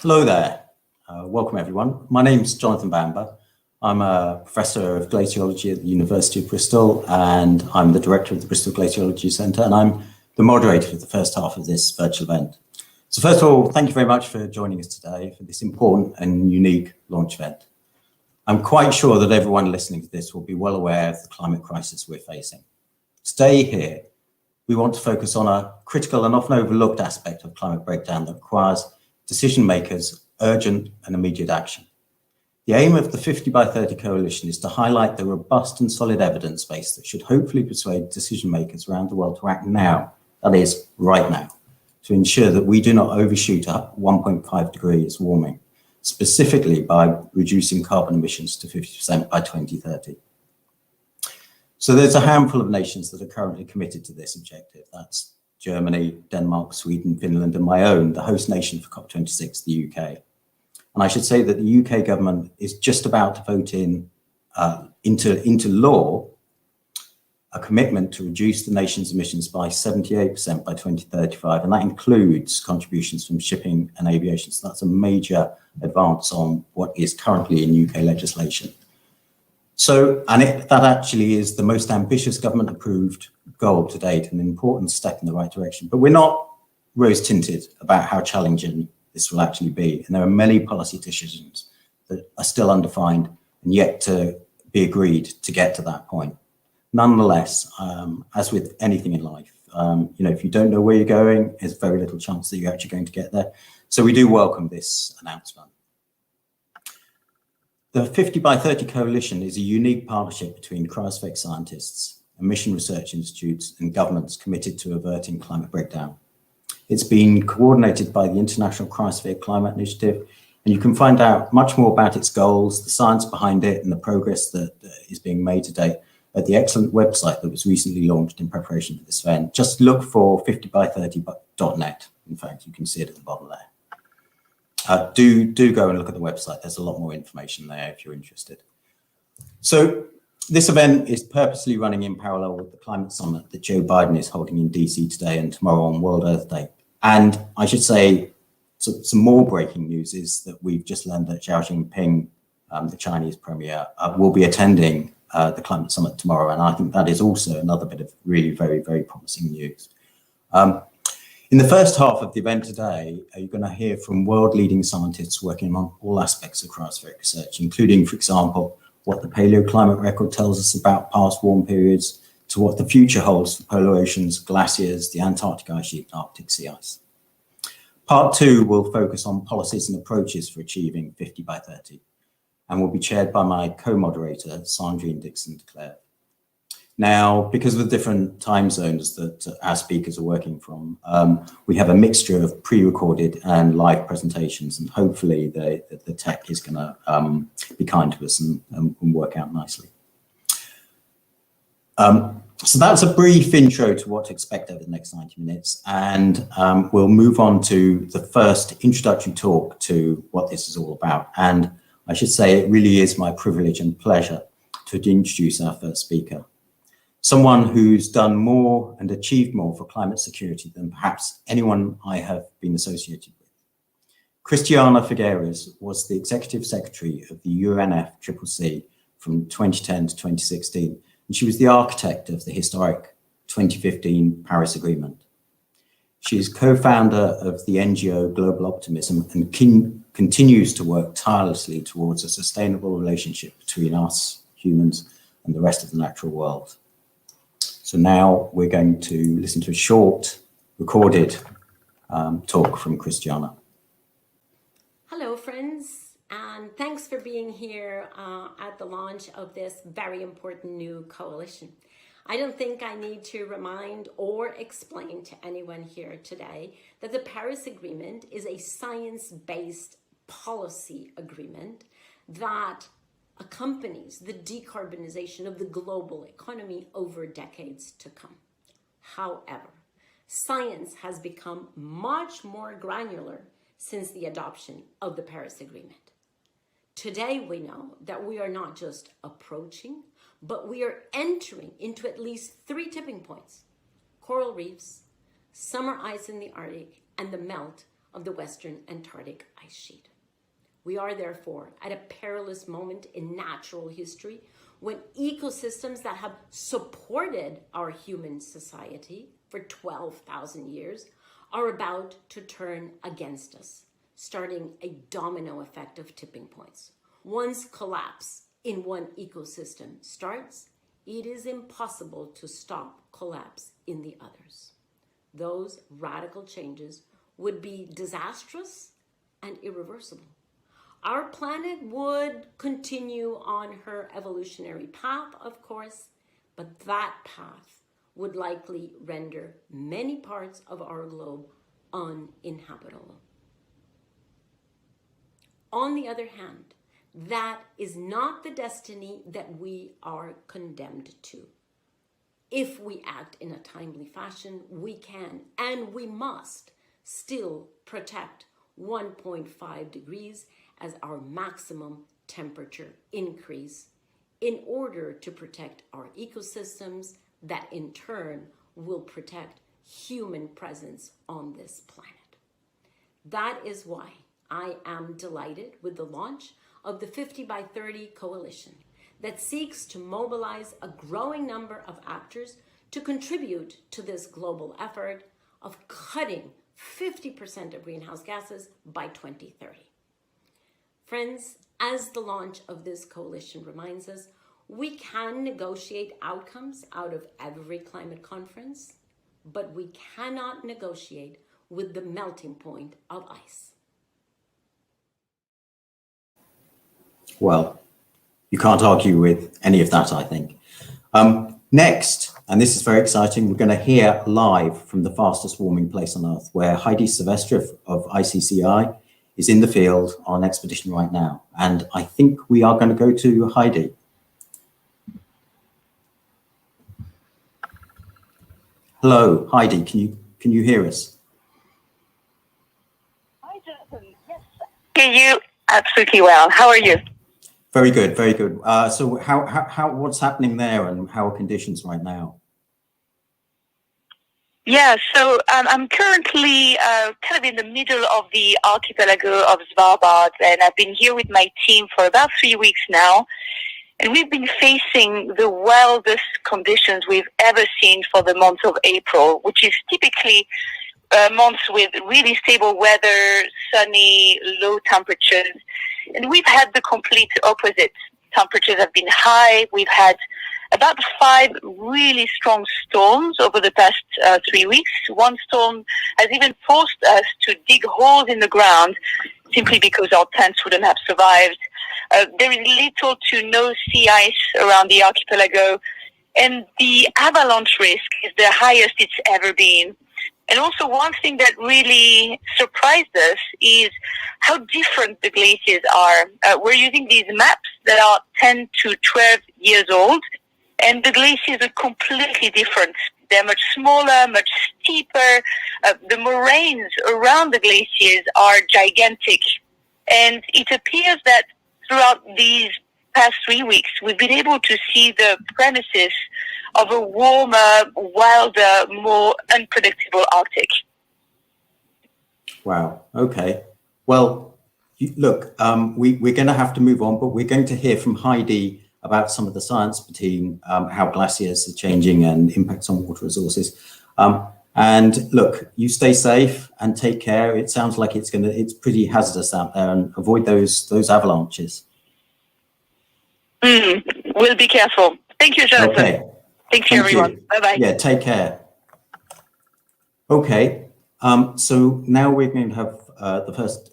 Hello there. Welcome, everyone. My name's Jonathan Bamber. I'm a professor of glaciology at the University of Bristol, and I'm the director of the Bristol Glaciology Centre, and I'm the moderator of the first half of this virtual event. So first of all, thank you very much for joining us today for this important and unique launch event. I'm quite sure that everyone listening to this will be well aware of the climate crisis we're facing. Today here, we want to focus on a critical and often overlooked aspect of climate breakdown that requires decision makers urgent and immediate action. The aim of the 50 by 30 coalition is to highlight the robust and solid evidence base that should hopefully persuade decision makers around the world to act now, that is, right now, to ensure that we do not overshoot up 1.5 degrees warming, specifically by reducing carbon emissions to 50% by 2030. So there's a handful of nations that are currently committed to this objective. That's Germany, Denmark, Sweden, Finland, and my own, the host nation for COP26, the UK. And I should say that the UK government is just about to vote into law a commitment to reduce the nation's emissions by 78% by 2035, and that includes contributions from shipping and aviation. So that's a major advance on what is currently in UK legislation. So, that actually is the most ambitious government-approved goal to date, an important step in the right direction. But we're not rose-tinted about how challenging this will actually be. And there are many policy decisions that are still undefined and yet to be agreed to get to that point. Nonetheless, as with anything in life, if you don't know where you're going, there's very little chance that you're actually going to get there. So we do welcome this announcement. The 50 by 30 coalition is a unique partnership between cryospheric scientists, emission research institutes, and governments committed to averting climate breakdown. It's been coordinated by the International Cryospheric Climate Initiative, and you can find out much more about its goals, the science behind it, and the progress that is being made today at the excellent website that was recently launched in preparation for this event. Just look for 50by30.net. In fact, you can see it at the bottom there. Do go and look at the website. There's a lot more information there if you're interested. So this event is purposely running in parallel with the climate summit that Joe Biden is holding in DC today and tomorrow on World Earth Day. And I should say some more breaking news is that we've just learned that Xi Jinping, the Chinese premier, will be attending the climate summit tomorrow. And I think that is also another bit of really very, very promising news. In the first half of the event today, you're going to hear from world-leading scientists working on all aspects of cryospheric research, including, for example, what the paleoclimate record tells us about past warm periods, to what the future holds for polar oceans, glaciers, the Antarctic Ice Sheet, and Arctic sea ice. Part 2 will focus on policies and approaches for achieving 50 by 30, and will be chaired by my co-moderator, Sandrine Dixon-DeClercq. Now, because of the different time zones that our speakers are working from, we have a mixture of pre-recorded and live presentations, and hopefully the tech is going to be kind to us and work out nicely. So that's a brief intro to what to expect over the next 90 minutes, and we'll move on to the first introductory talk to what this is all about. And I should say it really is my privilege and pleasure to introduce our first speaker. Someone who's done more and achieved more for climate security than perhaps anyone I have been associated with. Cristiano Figueres was the Executive Secretary of the UNFCCC from 2010 to 2016, and she was the architect of the historic 2015 Paris Agreement. She is co-founder of the NGO Global Optimism and continues to work tirelessly towards a sustainable relationship between us, humans, and the rest of the natural world. So now we're going to listen to a short recorded talk from Cristiano. Hello, friends, and thanks for being here at the launch of this very important new coalition. I don't think I need to remind or explain to anyone here today that the Paris Agreement is a science-based policy agreement that accompanies the decarbonization of the global economy over decades to come. However, science has become much more granular since the adoption of the Paris Agreement. Today, we know that we are not just approaching, but we are entering into at least 3 tipping points: coral reefs, summer ice in the Arctic, and the melt of the Western Antarctic Ice Sheet. We are therefore at a perilous moment in natural history when ecosystems that have supported our human society for 12,000 years are about to turn against us, starting a domino effect of tipping points. Once collapse in one ecosystem starts, it is impossible to stop collapse in the others. Those radical changes would be disastrous and irreversible. Our planet would continue on her evolutionary path, of course, but that path would likely render many parts of our globe uninhabitable. On the other hand, that is not the destiny that we are condemned to. If we act in a timely fashion, we can and we must still protect 1.5 degrees as our maximum temperature increase in order to protect our ecosystems that in turn will protect human presence on this planet. That is why I am delighted with the launch of the 50 by 30 coalition that seeks to mobilize a growing number of actors to contribute to this global effort of cutting 50% of greenhouse gases by 2030. Friends, as the launch of this coalition reminds us, we can negotiate outcomes out of every climate conference, but we cannot negotiate with the melting point of ice. Well, you can't argue with any of that, I think. Next, and this is very exciting, we're going to hear live from the fastest warming place on Earth, where Heidi Silvestre of ICCI is in the field on expedition right now. And I think we are going to go to Heidi. Hello, Heidi, can you hear us? Hi, Jonathan. Yes. Hear you absolutely well. How are you? Very good, very good. So what's happening there and how are conditions right now? Yeah, so I'm currently kind of in the middle of the archipelago of Svalbard, and I've been here with my team for about 3 weeks now. And we've been facing the wildest conditions we've ever seen for the month of April, which is typically months with really stable weather, sunny, low temperatures. And we've had the complete opposite. Temperatures have been high. We've had about 5 really strong storms over the past 3 weeks. One storm has even forced us to dig holes in the ground simply because our tents wouldn't have survived. There is little to no sea ice around the archipelago, and the avalanche risk is the highest it's ever been. And also one thing that really surprised us is how different the glaciers are. We're using these maps that are 10 to 12 years old, and the glaciers are completely different. They're much smaller, much steeper. The moraines around the glaciers are gigantic. And it appears that throughout these past 3 weeks, we've been able to see the premises of a warmer, wilder, more unpredictable Arctic. Wow. Okay. Well, look, we're going to have to move on, but we're going to hear from Heidi about some of the science between how glaciers are changing and impacts on water resources. And look, you stay safe and take care. It sounds like it's pretty hazardous out there, and avoid those avalanches. We'll be careful. Thank you, Jonathan. Okay. Thank you, everyone. Bye-bye. Yeah, take care. Okay. So now we're going to have the first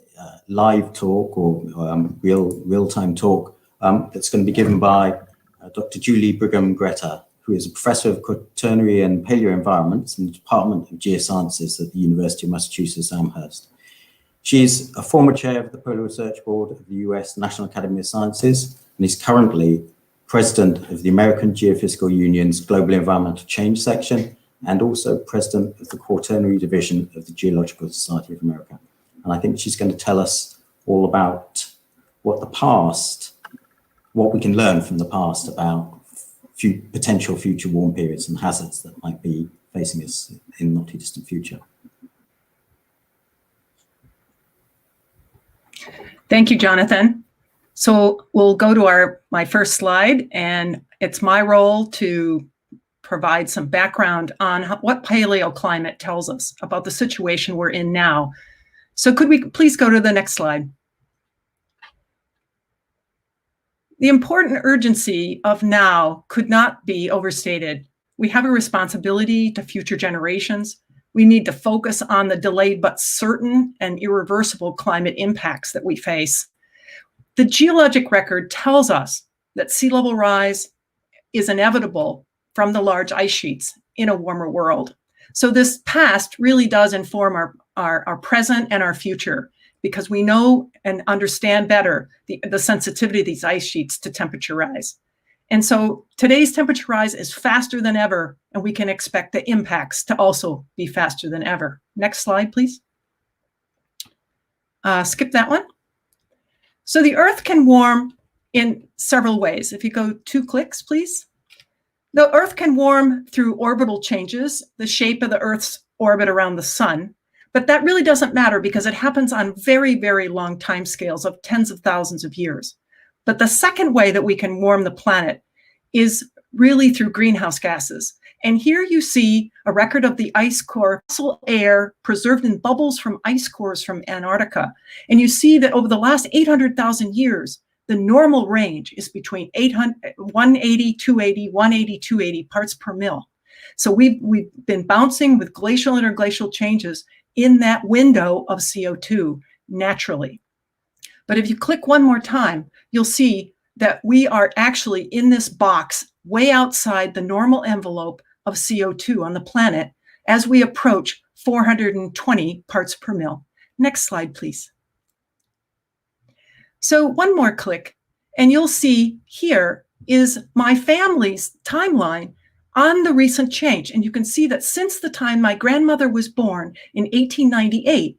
live talk or real-time talk that's going to be given by Dr. Julie Brigham-Greta, who is a professor of quaternary and paleoenvironments in the Department of Geosciences at the University of Massachusetts Amherst. She's a former chair of the Polar Research Board of the US National Academy of Sciences and is currently president of the American Geophysical Union's Global Environmental Change section, and also president of the Quaternary Division of the Geological Society of America. And I think she's going to tell us all about what we can learn from the past about potential future warm periods and hazards that might be facing us in the not too distant future. Thank you, Jonathan. So we'll go to my first slide, and it's my role to provide some background on what paleoclimate tells us about the situation we're in now. So could we please go to the next slide? The important urgency of now could not be overstated. We have a responsibility to future generations. We need to focus on the delayed but certain and irreversible climate impacts that we face. The geologic record tells us that sea level rise is inevitable from the large ice sheets in a warmer world. So this past really does inform our present and our future, because we know and understand better the sensitivity of these ice sheets to temperature rise. And so today's temperature rise is faster than ever, and we can expect the impacts to also be faster than ever. Next slide, please. Skip that one. So the Earth can warm in several ways. If you go 2 clicks, please. The Earth can warm through orbital changes, the shape of the Earth's orbit around the sun. But that really doesn't matter because it happens on very, very long timescales of tens of thousands of years. But the second way that we can warm the planet is really through greenhouse gases. And here you see a record of the ice core, fossil air preserved in bubbles from ice cores from Antarctica. And you see that over the last 800,000 years, the normal range is between 180, 280, 180, 280 parts per mil. So we've been bouncing with glacial and interglacial changes in that window of CO2 naturally. But if you click one more time, you'll see that we are actually in this box way outside the normal envelope of CO2 on the planet as we approach 420 parts per mil. Next slide, please. So one more click, and you'll see here is my family's timeline on the recent change. And you can see that since the time my grandmother was born in 1898,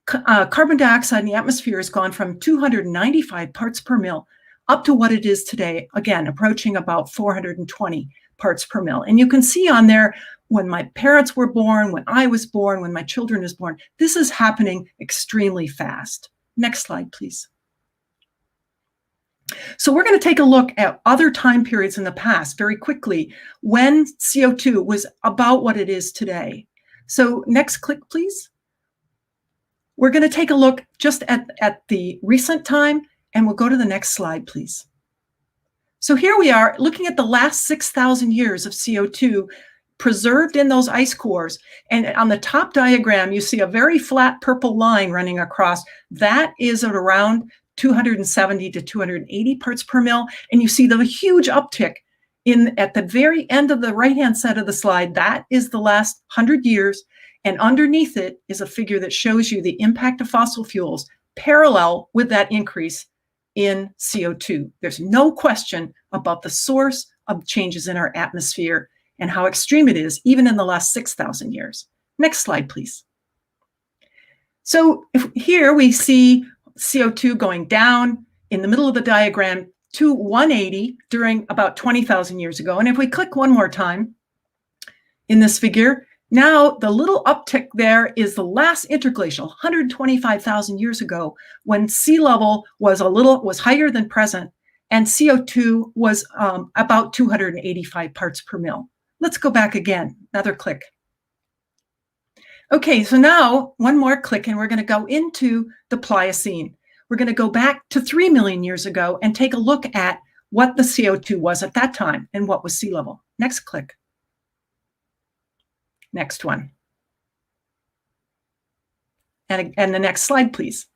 carbon dioxide in the atmosphere has gone from 295 parts per mil up to what it is today, again, approaching about 420 parts per mil. And you can see on there when my parents were born, when I was born, when my children was born, this is happening extremely fast. Next slide, please. So we're going to take a look at other time periods in the past very quickly when CO2 was about what it is today. So next click, please. We're going to take a look just at the recent time, and we'll go to the next slide, please. So here we are looking at the last 6,000 years of CO2 preserved in those ice cores. And on the top diagram, you see a very flat purple line running across. That is at around 270 to 280 parts per mil. And you see the huge uptick at the very end of the right-hand side of the slide. That is the last 100 years. And underneath it is a figure that shows you the impact of fossil fuels parallel with that increase in CO2. There's no question about the source of changes in our atmosphere and how extreme it is, even in the last 6,000 years. Next slide, please. So here we see CO2 going down in the middle of the diagram to 180 during about 20,000 years ago. And if we click one more time in this figure, now the little uptick there is the last interglacial, 125,000 years ago, when sea level was higher than present, and CO2 was about 285 parts per mil. Let's go back again, another click. Okay, so now one more click, and we're going to go into the Pliocene. We're going to go back to 3 million years ago and take a look at what the CO2 was at that time and what was sea level. Next click. Next one. And the next slide, please.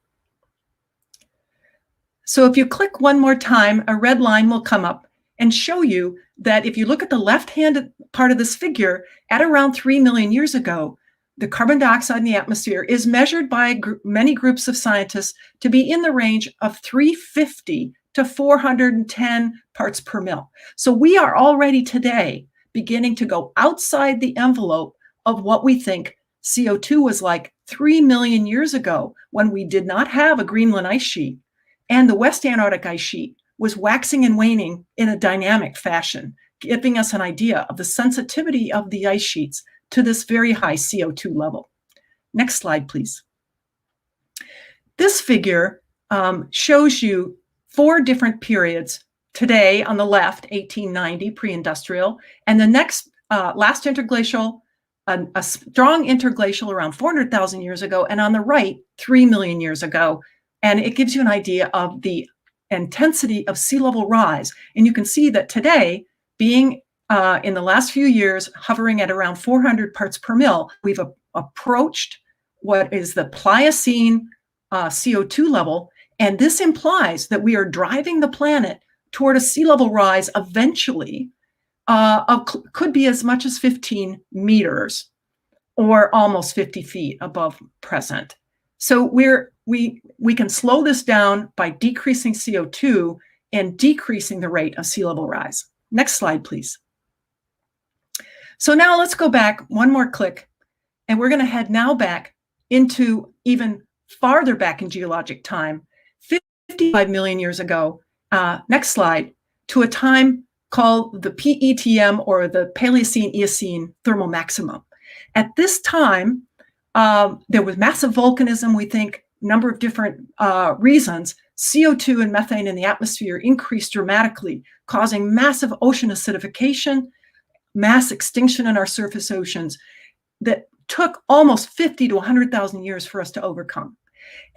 So if you click one more time, a red line will come up and show you that if you look at the left-hand part of this figure, at around 3 million years ago, the carbon dioxide in the atmosphere is measured by many groups of scientists to be in the range of 350 to 410 parts per mil. So we are already today beginning to go outside the envelope of what we think CO2 was like 3 million years ago, when we did not have a Greenland ice sheet, and the West Antarctic ice sheet was waxing and waning in a dynamic fashion, giving us an idea of the sensitivity of the ice sheets to this very high CO2 level. Next slide, please. This figure shows you 4 different periods. Today on the left, 1890, pre-industrial, and the next last interglacial, a strong interglacial around 400,000 years ago, and on the right, 3 million years ago. And it gives you an idea of the intensity of sea level rise. And you can see that today, being in the last few years, hovering at around 400 parts per mil, we've approached what is the Pliocene CO2 level. And this implies that we are driving the planet toward a sea level rise eventually could be as much as 15 meters or almost 50 feet above present. So we can slow this down by decreasing CO2 and decreasing the rate of sea level rise. Next slide, please. So now let's go back one more click, and we're going to head now back into even farther back in geologic time, 55 million years ago. Next slide, to a time called the PETM, or the Paleocene-Eocene thermal maximum. At this time, there was massive volcanism, we think, number of different reasons. CO2 and methane in the atmosphere increased dramatically, causing massive ocean acidification, mass extinction in our surface oceans that took almost 50 to 100,000 years for us to overcome.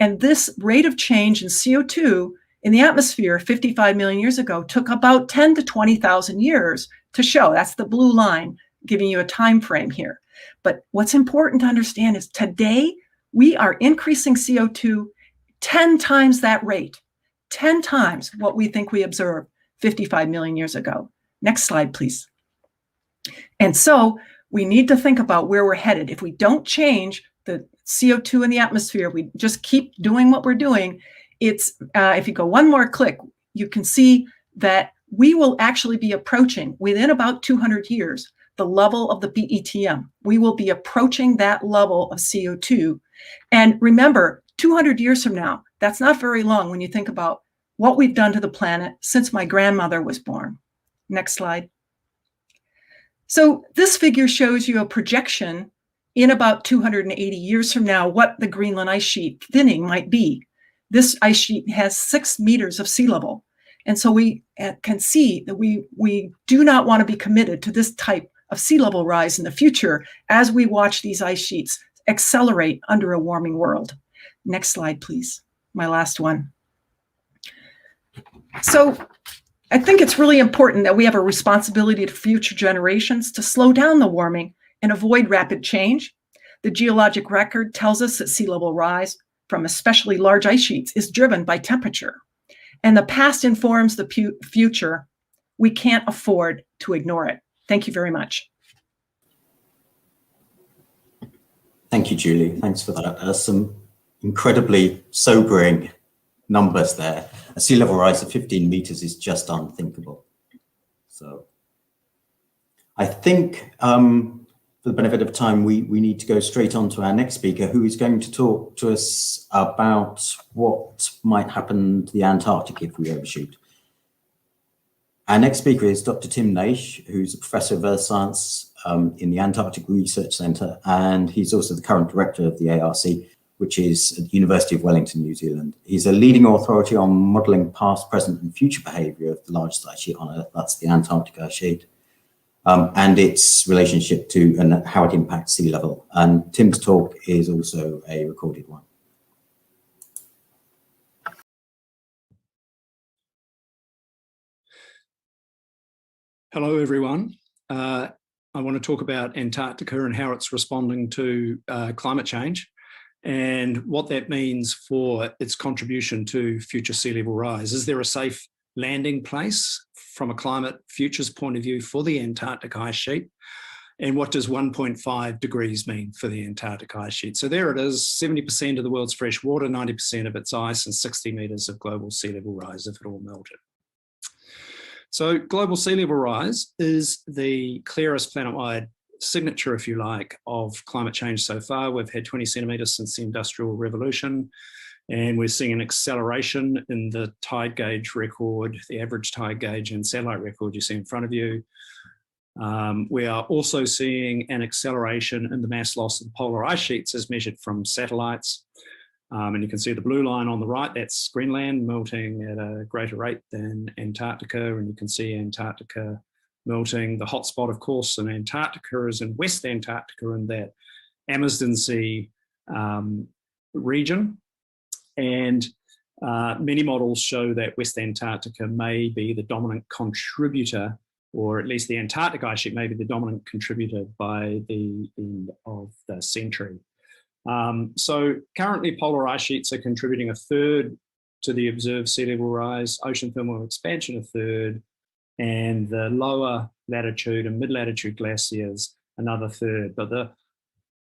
And this rate of change in CO2 in the atmosphere 55 million years ago took about 10 to 20,000 years to show. That's the blue line giving you a time frame here. But what's important to understand is today we are increasing CO2 10 times that rate, 10 times what we think we observed 55 million years ago. Next slide, please. And so we need to think about where we're headed. If we don't change the CO2 in the atmosphere, we just keep doing what we're doing, it's if you go one more click, you can see that we will actually be approaching, within about 200 years, the level of the PETM. We will be approaching that level of CO2. And remember, 200 years from now, that's not very long when you think about what we've done to the planet since my grandmother was born. Next slide. So this figure shows you a projection in about 280 years from now, what the Greenland ice sheet thinning might be. This ice sheet has 6 meters of sea level. And so we can see that we do not want to be committed to this type of sea level rise in the future as we watch these ice sheets accelerate under a warming world. Next slide, please. My last one. So I think it's really important that we have a responsibility to future generations to slow down the warming and avoid rapid change. The geologic record tells us that sea level rise from especially large ice sheets is driven by temperature. And the past informs the future. We can't afford to ignore it. Thank you very much. Thank you, Julie. Thanks for that. There's some incredibly sobering numbers there. A sea level rise of 15 meters is just unthinkable. So I think for the benefit of time, we need to go straight on to our next speaker, who is going to talk to us about what might happen to the Antarctic if we overshoot. Our next speaker is Dr. Tim Naish, who's a professor of earth science in the Antarctic Research Centre, and he's also the current director of the ARC, which is at the University of Wellington, New Zealand. He's a leading authority on modelling past, present and future behaviour of the largest ice sheet on Earth, that's the Antarctic Ice Sheet, and its relationship to and how it impacts sea level. And Tim's talk is also a recorded one. Hello, everyone. I want to talk about Antarctica and how it's responding to climate change and what that means for its contribution to future sea level rise. Is there a safe landing place from a climate futures point of view for the Antarctic ice sheet? And what does 1.5 degrees mean for the Antarctic ice sheet? So there it is, 70% of the world's fresh water, 90% of its ice, and 60 meters of global sea level rise if it all melted. So global sea level rise is the clearest planet-wide signature, if you like, of climate change so far. We've had 20 centimetres since the Industrial Revolution, and we're seeing an acceleration in the tide gauge record, the average tide gauge and satellite record you see in front of you. We are also seeing an acceleration in the mass loss of the polar ice sheets as measured from satellites. And you can see the blue line on the right, that's Greenland melting at a greater rate than Antarctica. And you can see Antarctica melting. The hotspot, of course, in Antarctica is in West Antarctica in that Amazon Sea region. And many models show that West Antarctica may be the dominant contributor, or at least the Antarctic ice sheet may be the dominant contributor by the end of the century. So currently polar ice sheets are contributing 1/3 to the observed sea level rise, ocean thermal expansion 1/3, and the lower latitude and mid-latitude glaciers another 1/3. But the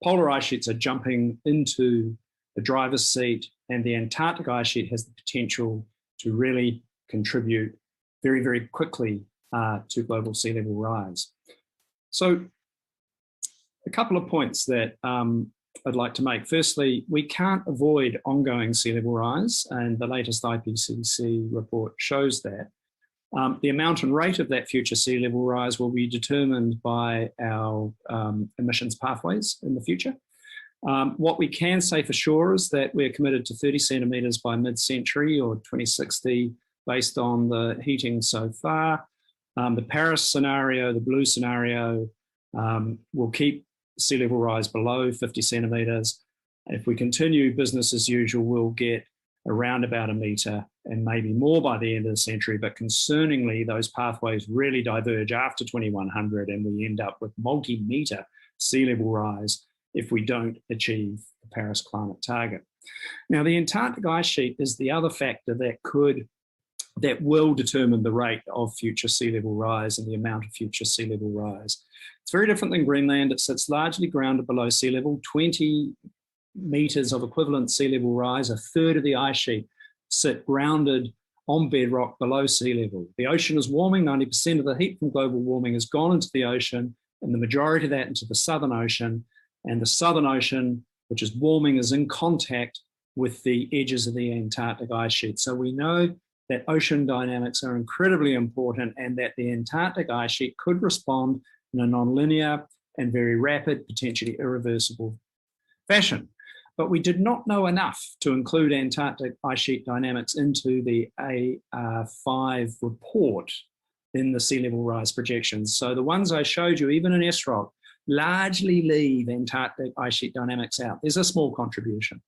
polar ice sheets are jumping into the driver's seat, and the Antarctic ice sheet has the potential to really contribute very, very quickly to global sea level rise. So a couple of points that I'd like to make. Firstly, we can't avoid ongoing sea level rise, and the latest IPCC report shows that. The amount and rate of that future sea level rise will be determined by our emissions pathways in the future. What we can say for sure is that we're committed to 30 centimetres by mid-century or 2060 based on the heating so far. The Paris scenario, the blue scenario, will keep sea level rise below 50 centimetres. If we continue business as usual, we'll get around about 1 metre and maybe more by the end of the century. But concerningly, those pathways really diverge after 2100, and we end up with multi-metre sea level rise if we don't achieve the Paris climate target. Now, the Antarctic ice sheet is the other factor that will determine the rate of future sea level rise and the amount of future sea level rise. It's very different than Greenland. It sits largely grounded below sea level, 20 metres of equivalent sea level rise, 1/3 of the ice sheet sit grounded on bedrock below sea level. The ocean is warming, 90% of the heat from global warming has gone into the ocean, and the majority of that into the Southern Ocean. And the Southern Ocean, which is warming, is in contact with the edges of the Antarctic ice sheet. So we know that ocean dynamics are incredibly important, and that the Antarctic ice sheet could respond in a nonlinear and very rapid, potentially irreversible fashion. But we did not know enough to include Antarctic ice sheet dynamics into the AR5 report in the sea level rise projections. So the ones I showed you, even in SROC, largely leave Antarctic ice sheet dynamics out. There's a small contribution.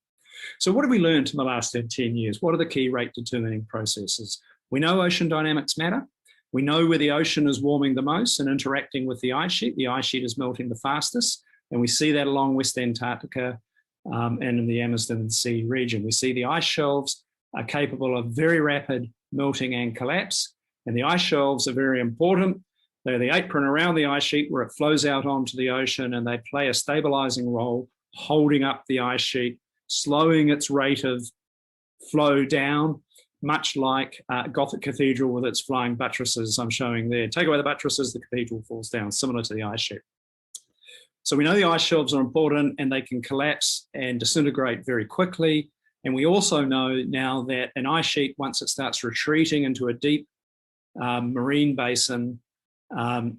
So what have we learned in the last 10 years? What are the key rate determining processes? We know ocean dynamics matter. We know where the ocean is warming the most and interacting with the ice sheet. The ice sheet is melting the fastest, and we see that along West Antarctica and in the Amazon Sea region. We see the ice shelves are capable of very rapid melting and collapse, and the ice shelves are very important. They're the apron around the ice sheet where it flows out onto the ocean, and they play a stabilizing role, holding up the ice sheet, slowing its rate of flow down, much like Gothic Cathedral with its flying buttresses I'm showing there. Take away the buttresses, the cathedral falls down, similar to the ice sheet. So we know the ice shelves are important, and they can collapse and disintegrate very quickly. And we also know now that an ice sheet, once it starts retreating into a deep marine basin,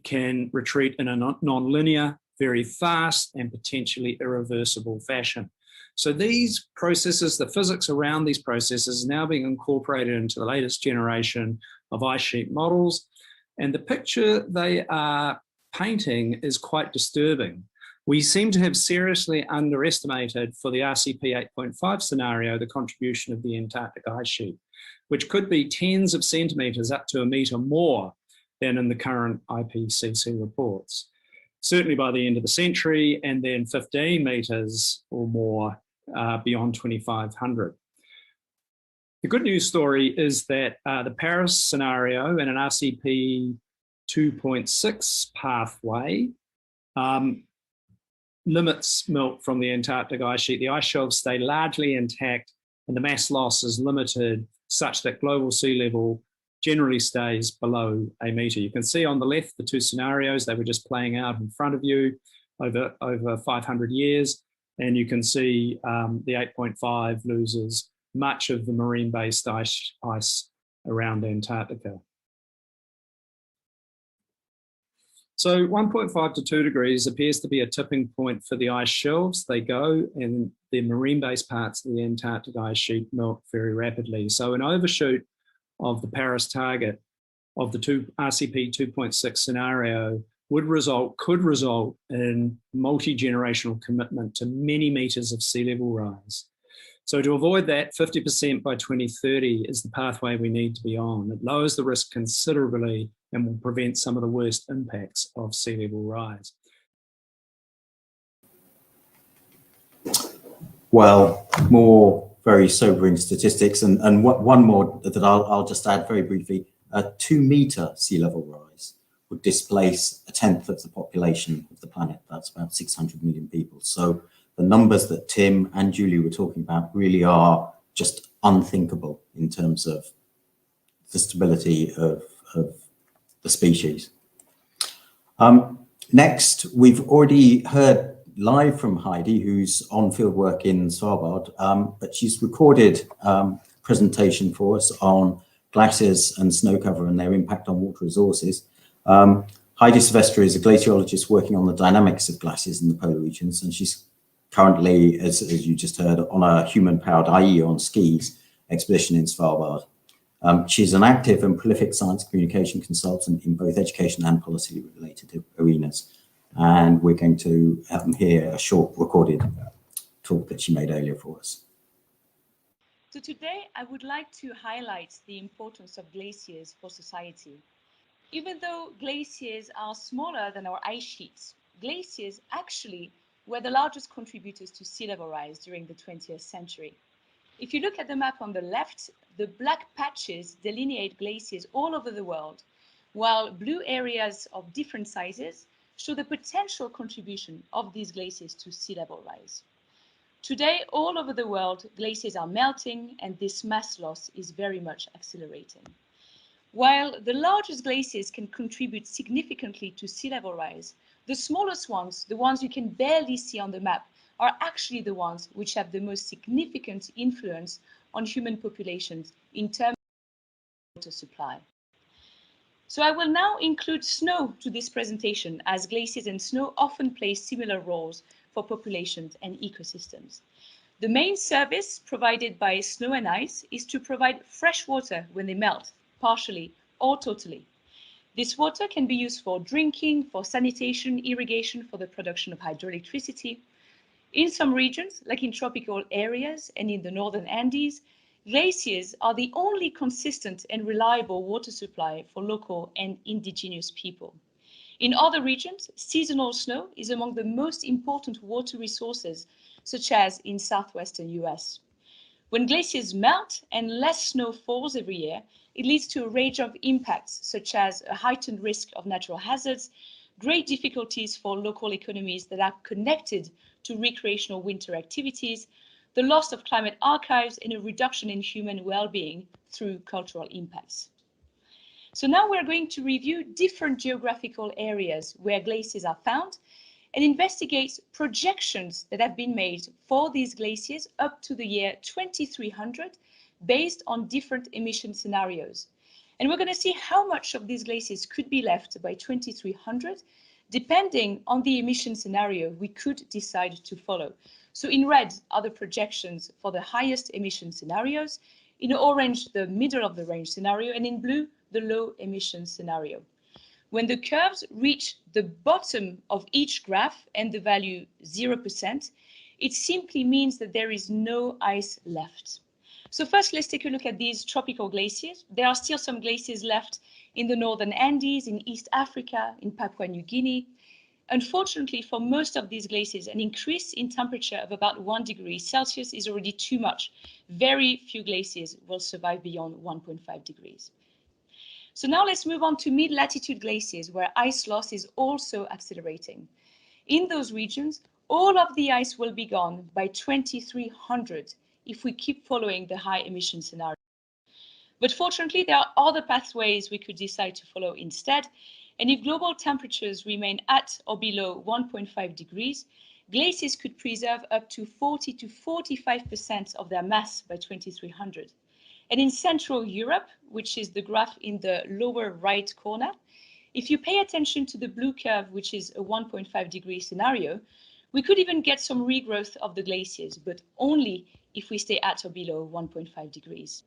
can retreat in a non-linear, very fast and potentially irreversible fashion. So these processes, the physics around these processes, is now being incorporated into the latest generation of ice sheet models. And the picture they are painting is quite disturbing. We seem to have seriously underestimated for the RCP 8.5 scenario the contribution of the Antarctic ice sheet, which could be tens of centimetres up to 1 metre more than in the current IPCC reports. Certainly by the end of the century, and then 15 metres or more beyond 2500. The good news story is that the Paris scenario and an RCP 2.6 pathway limits melt from the Antarctic ice sheet. The ice shelves stay largely intact, and the mass loss is limited such that global sea level generally stays below 1 metre. You can see on the left the two scenarios. They were just playing out in front of you over 500 years. And you can see the 8.5 loses much of the marine-based ice around Antarctica. So 1.5 to 2 degrees appears to be a tipping point for the ice shelves. They go and the marine-based parts of the Antarctic ice sheet melt very rapidly. So an overshoot of the Paris target of the RCP 2.6 scenario could result in multi-generational commitment to many meters of sea level rise. So to avoid that, 50% by 2030 is the pathway we need to be on. It lowers the risk considerably and will prevent some of the worst impacts of sea level rise. Well, more very sobering statistics, and one more that I'll just add very briefly. A 2-meter sea level rise would displace a tenth of the population of the planet. That's about 600 million people. So the numbers that Tim and Julie were talking about really are just unthinkable in terms of the stability of the species. Next, we've already heard live from Heidi, who's on field work in Svalbard, but she's recorded a presentation for us on glaciers and snow cover and their impact on water resources. Heidi Silvestre is a glaciologist working on the dynamics of glaciers in the polar regions, and she's currently, as you just heard, on a human-powered, i.e. on skis, expedition in Svalbard. She's an active and prolific science communication consultant in both education and policy-related arenas. And we're going to hear a short recorded talk that she made earlier for us. So today I would like to highlight the importance of glaciers for society. Even though glaciers are smaller than our ice sheets, glaciers actually were the largest contributors to sea level rise during the 20th century. If you look at the map on the left, the black patches delineate glaciers all over the world, while blue areas of different sizes show the potential contribution of these glaciers to sea level rise. Today, all over the world, glaciers are melting, and this mass loss is very much accelerating. While the largest glaciers can contribute significantly to sea level rise, the smallest ones, the ones you can barely see on the map, are actually the ones which have the most significant influence on human populations in terms of water supply. So I will now include snow to this presentation, as glaciers and snow often play similar roles for populations and ecosystems. The main service provided by snow and ice is to provide fresh water when they melt, partially or totally. This water can be used for drinking, for sanitation, irrigation, for the production of hydroelectricity. In some regions, like in tropical areas and in the northern Andes, glaciers are the only consistent and reliable water supply for local and indigenous people. In other regions, seasonal snow is among the most important water resources, such as in southwestern US. When glaciers melt and less snow falls every year, it leads to a range of impacts, such as a heightened risk of natural hazards, great difficulties for local economies that are connected to recreational winter activities, the loss of climate archives, and a reduction in human well-being through cultural impacts. So now we're going to review different geographical areas where glaciers are found and investigate projections that have been made for these glaciers up to the year 2300 based on different emission scenarios. And we're going to see how much of these glaciers could be left by 2300, depending on the emission scenario we could decide to follow. So in red are the projections for the highest emission scenarios, in orange the middle of the range scenario, and in blue the low emission scenario. When the curves reach the bottom of each graph and the value 0%, it simply means that there is no ice left. So first, let's take a look at these tropical glaciers. There are still some glaciers left in the northern Andes, in East Africa, in Papua New Guinea. Unfortunately, for most of these glaciers, an increase in temperature of about 1 degree Celsius is already too much. Very few glaciers will survive beyond 1.5 degrees. So now let's move on to mid-latitude glaciers, where ice loss is also accelerating. In those regions, all of the ice will be gone by 2300 if we keep following the high emission scenario. But fortunately, there are other pathways we could decide to follow instead. And if global temperatures remain at or below 1.5 degrees, glaciers could preserve up to 40 to 45% of their mass by 2300. And in Central Europe, which is the graph in the lower right corner, If you pay attention to the blue curve, which is a 1.5 degree scenario, we could even get some regrowth of the glaciers, but only if we stay at or below 1.5 degrees.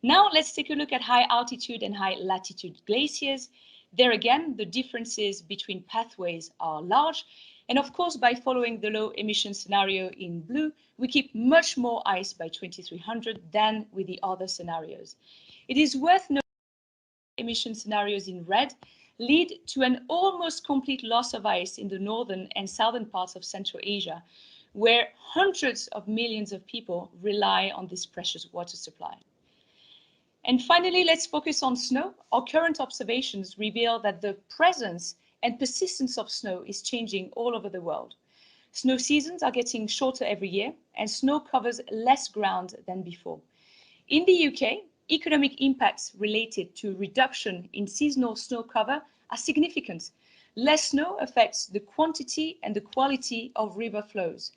Now let's take a look at high altitude and high latitude glaciers. There again, the differences between pathways are large. And of course, by following the low emission scenario in blue, we keep much more ice by 2300 than with the other scenarios. It is worth noting that emission scenarios in red lead to an almost complete loss of ice in the northern and southern parts of Central Asia, where hundreds of millions of people rely on this precious water supply. And finally, let's focus on snow. Our current observations reveal that the presence and persistence of snow is changing all over the world. Snow seasons are getting shorter every year, and snow covers less ground than before. In the UK, economic impacts related to reduction in seasonal snow cover are significant. Less snow affects the quantity and the quality of river flows.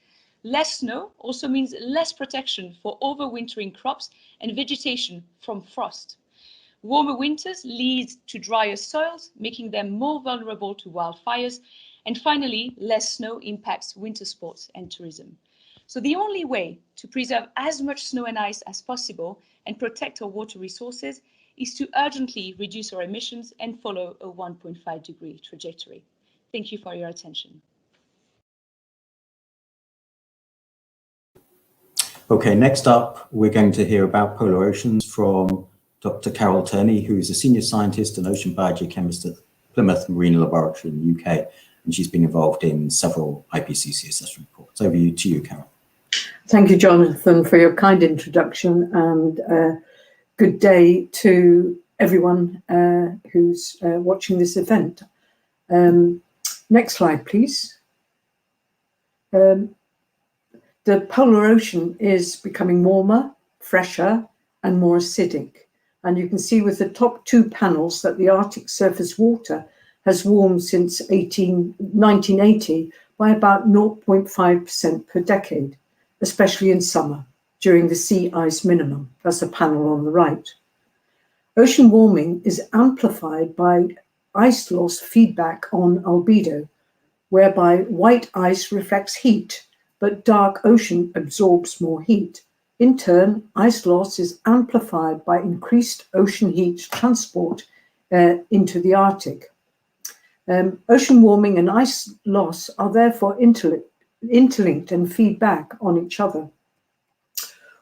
Less snow also means less protection for overwintering crops and vegetation from frost. Warmer winters lead to drier soils, making them more vulnerable to wildfires. And finally, less snow impacts winter sports and tourism. So the only way to preserve as much snow and ice as possible and protect our water resources is to urgently reduce our emissions and follow a 1.5 degree trajectory. Thank you for your attention. Okay, next up, we're going to hear about polar oceans from Dr. Carol Turney, who is a senior scientist and ocean biogeochemist at Plymouth Marine Laboratory in the UK, and she's been involved in several IPCC assessment reports. Over to you, Carol. Thank you, Jonathan, for your kind introduction, and good day to everyone who's watching this event. Next slide, please. The polar ocean is becoming warmer, fresher, and more acidic. And you can see with the top two panels that the Arctic surface water has warmed since 1980 by about 0.5% per decade, especially in summer, during the sea ice minimum. That's a panel on the right. Ocean warming is amplified by ice loss feedback on albedo, whereby white ice reflects heat, but dark ocean absorbs more heat. In turn, ice loss is amplified by increased ocean heat transport into the Arctic. Ocean warming and ice loss are therefore interlinked and feed back on each other.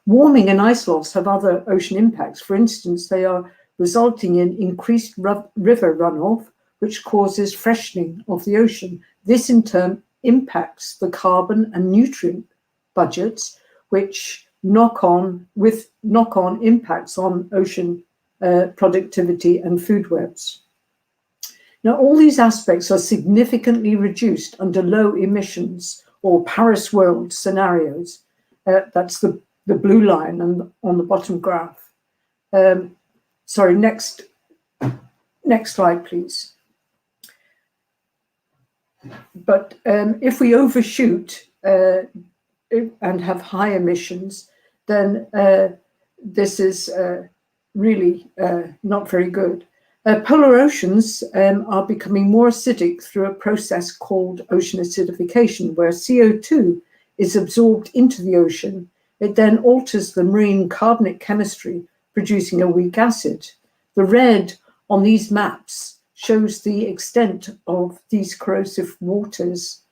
Warming and ice loss have other ocean impacts. For instance, they are resulting in increased river runoff, which causes freshening of the ocean. This in turn impacts the carbon and nutrient budgets, which knock on impacts on ocean productivity and food webs. Now, all these aspects are significantly reduced under low emissions or Paris world scenarios. That's the blue line on the bottom graph. Sorry, next slide, please. But if we overshoot and have high emissions, then this is really not very good. Polar oceans are becoming more acidic through a process called ocean acidification, where CO2 is absorbed into the ocean. It then alters the marine carbonate chemistry, producing a weak acid. The red on these maps shows the extent of these corrosive waters.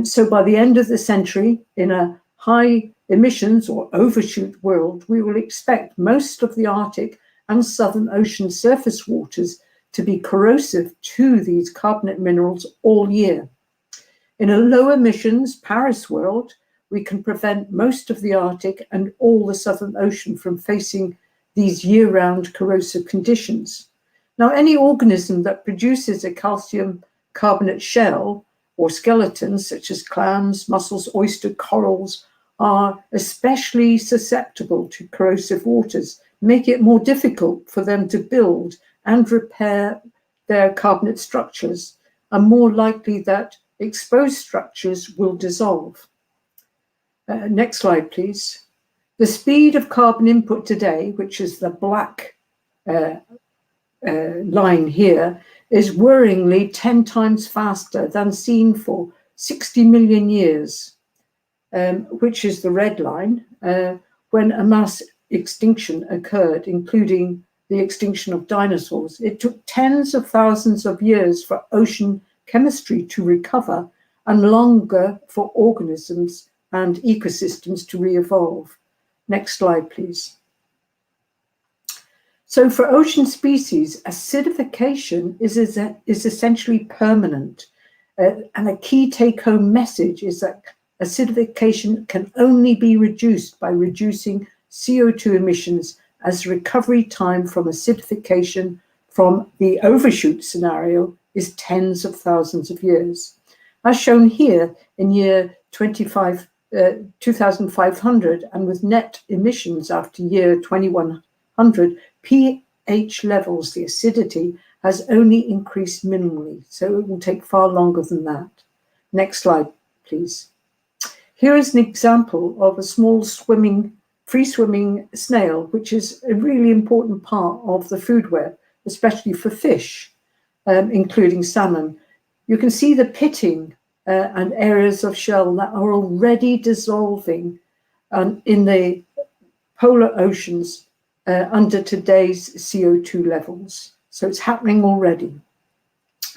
So by the end of the century, in a high emissions or overshoot world, we will expect most of the Arctic and Southern Ocean surface waters to be corrosive to these carbonate minerals all year. In a low emissions Paris world, we can prevent most of the Arctic and all the Southern Ocean from facing these year-round corrosive conditions. Now, any organism that produces a calcium carbonate shell or skeletons, such as clams, mussels, oyster, corals, are especially susceptible to corrosive waters, make it more difficult for them to build and repair their carbonate structures, and more likely that exposed structures will dissolve. Next slide, please. The speed of carbon input today, which is the black line here, is worryingly 10 times faster than seen for 60 million years, which is the red line, when a mass extinction occurred, including the extinction of dinosaurs. It took tens of thousands of years for ocean chemistry to recover and longer for organisms and ecosystems to re-evolve. Next slide, please. So for ocean species, acidification is essentially permanent. And a key take-home message is that acidification can only be reduced by reducing CO2 emissions as recovery time from acidification from the overshoot scenario is tens of thousands of years. As shown here in year 2500 and with net emissions after year 2100, pH levels, the acidity, has only increased minimally, so it will take far longer than that. Next slide, please. Here is an example of a small free-swimming snail, which is a really important part of the food web, especially for fish, including salmon. You can see the pitting and areas of shell that are already dissolving in the polar oceans under today's CO2 levels. So it's happening already.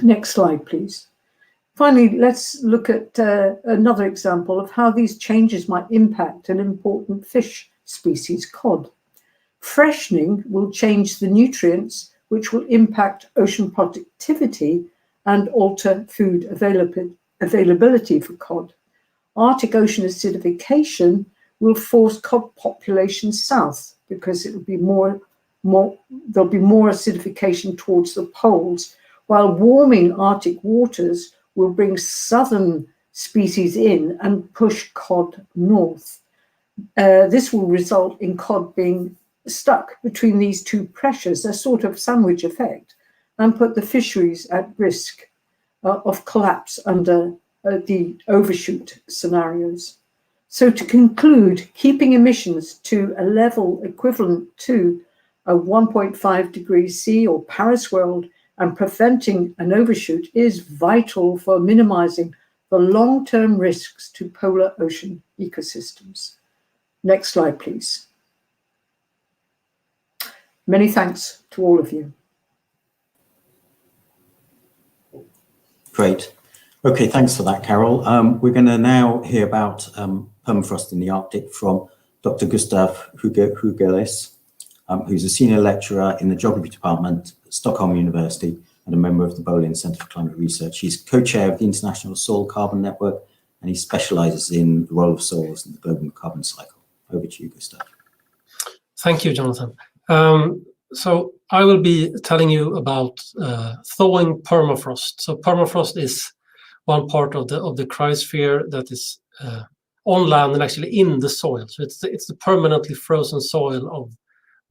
Next slide, please. Finally, let's look at another example of how these changes might impact an important fish species, cod. Freshening will change the nutrients, which will impact ocean productivity and alter food availability for cod. Arctic Ocean acidification will force cod populations south because it will be there'll be more acidification towards the poles, while warming Arctic waters will bring southern species in and push cod north. This will result in cod being stuck between these two pressures, a sort of sandwich effect, and put the fisheries at risk of collapse under the overshoot scenarios. So to conclude, keeping emissions to a level equivalent to a 1.5 degrees C or Paris world and preventing an overshoot is vital for minimizing the long-term risks to polar ocean ecosystems. Next slide, please. Many thanks to all of you. Great. Okay, thanks for that, Carol. We're going to now hear about permafrost in the Arctic from Dr. Gustav Figueres, who's a senior lecturer in the Geography Department at Stockholm University and a member of the Bolin Centre for Climate Research. He's co-chair of the International Soil Carbon Network, and he specialises in the role of soils in the global carbon cycle. Over to you, Gustav. Thank you, Jonathan. So I will be telling you about thawing permafrost. So permafrost is one part of the cryosphere that is on land and actually in the soil. So it's the permanently frozen soil of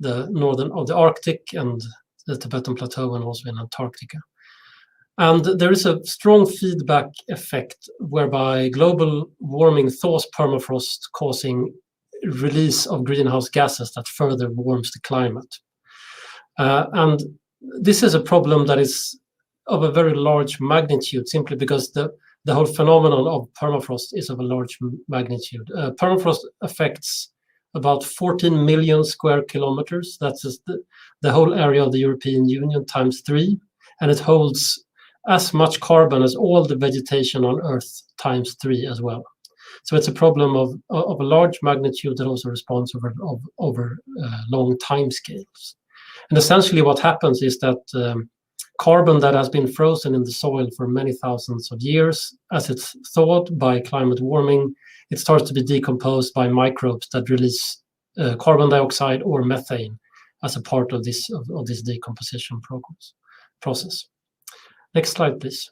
the Arctic and the Tibetan Plateau and also in Antarctica. And there is a strong feedback effect whereby global warming thaws permafrost, causing release of greenhouse gases that further warms the climate. And this is a problem that is of a very large magnitude, simply because the whole phenomenon of permafrost is of a large magnitude. Permafrost affects about 14 million square kilometers. That's just the whole area of the European Union times 3. And it holds as much carbon as all the vegetation on Earth times 3 as well. So it's a problem of a large magnitude that also responds over long time scales. And essentially what happens is that carbon that has been frozen in the soil for many thousands of years, as it's thawed by climate warming, it starts to be decomposed by microbes that release carbon dioxide or methane as a part of this decomposition process. Next slide, please.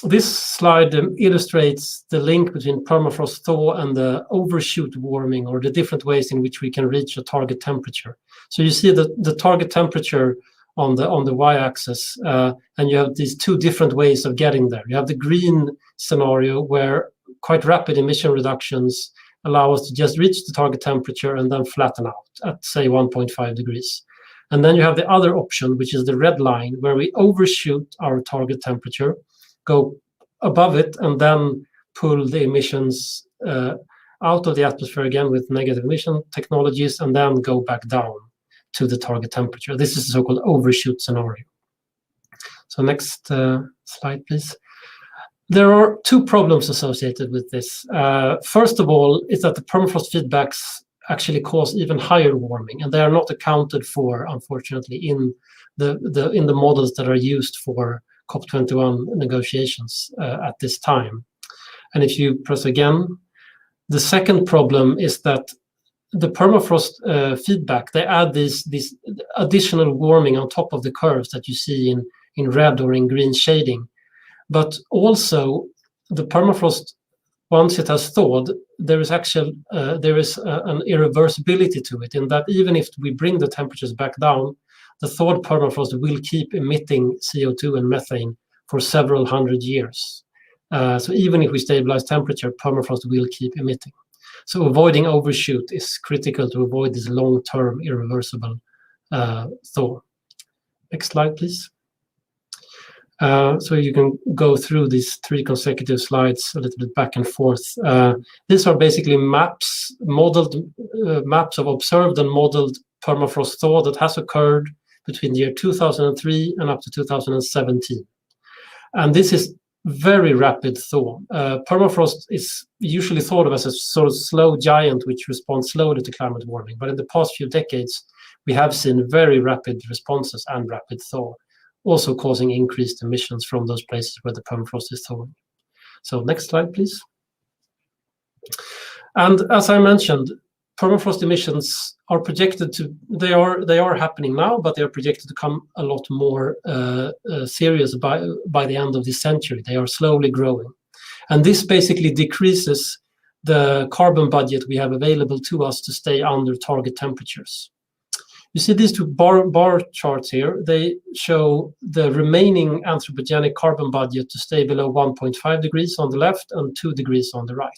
This slide illustrates the link between permafrost thaw and the overshoot warming, or the different ways in which we can reach a target temperature. So you see the target temperature on the y-axis, and you have these two different ways of getting there. You have the green scenario where quite rapid emission reductions allow us to just reach the target temperature and then flatten out at, say, 1.5 degrees. And then you have the other option, which is the red line, where we overshoot our target temperature, go above it, and then pull the emissions out of the atmosphere again with negative emission technologies, and then go back down to the target temperature. This is the so-called overshoot scenario. So next slide, please. There are two problems associated with this. First of all, is that the permafrost feedbacks actually cause even higher warming, and they are not accounted for, unfortunately, in the models that are used for COP21 negotiations at this time. And if you press again, the second problem is that the permafrost feedback, they add this additional warming on top of the curves that you see in red or in green shading. But also the permafrost, once it has thawed, there is an irreversibility to it, in that even if we bring the temperatures back down, the thawed permafrost will keep emitting CO2 and methane for several hundred years. So even if we stabilize temperature, permafrost will keep emitting. So avoiding overshoot is critical to avoid this long-term irreversible thaw. Next slide, please. So you can go through these 3 consecutive slides a little bit back and forth. These are basically maps, modeled maps of observed and modeled permafrost thaw that has occurred between the year 2003 and up to 2017. And this is very rapid thaw. Permafrost is usually thought of as a sort of slow giant which responds slowly to climate warming. But in the past few decades, we have seen very rapid responses and rapid thaw, also causing increased emissions from those places where the permafrost is thawing. So next slide, please. And as I mentioned, permafrost emissions are projected to, they are happening now, but they are projected to come a lot more serious by the end of this century. They are slowly growing. And this basically decreases the carbon budget we have available to us to stay under target temperatures. You see these two bar charts here. They show the remaining anthropogenic carbon budget to stay below 1.5 degrees on the left and 2 degrees on the right.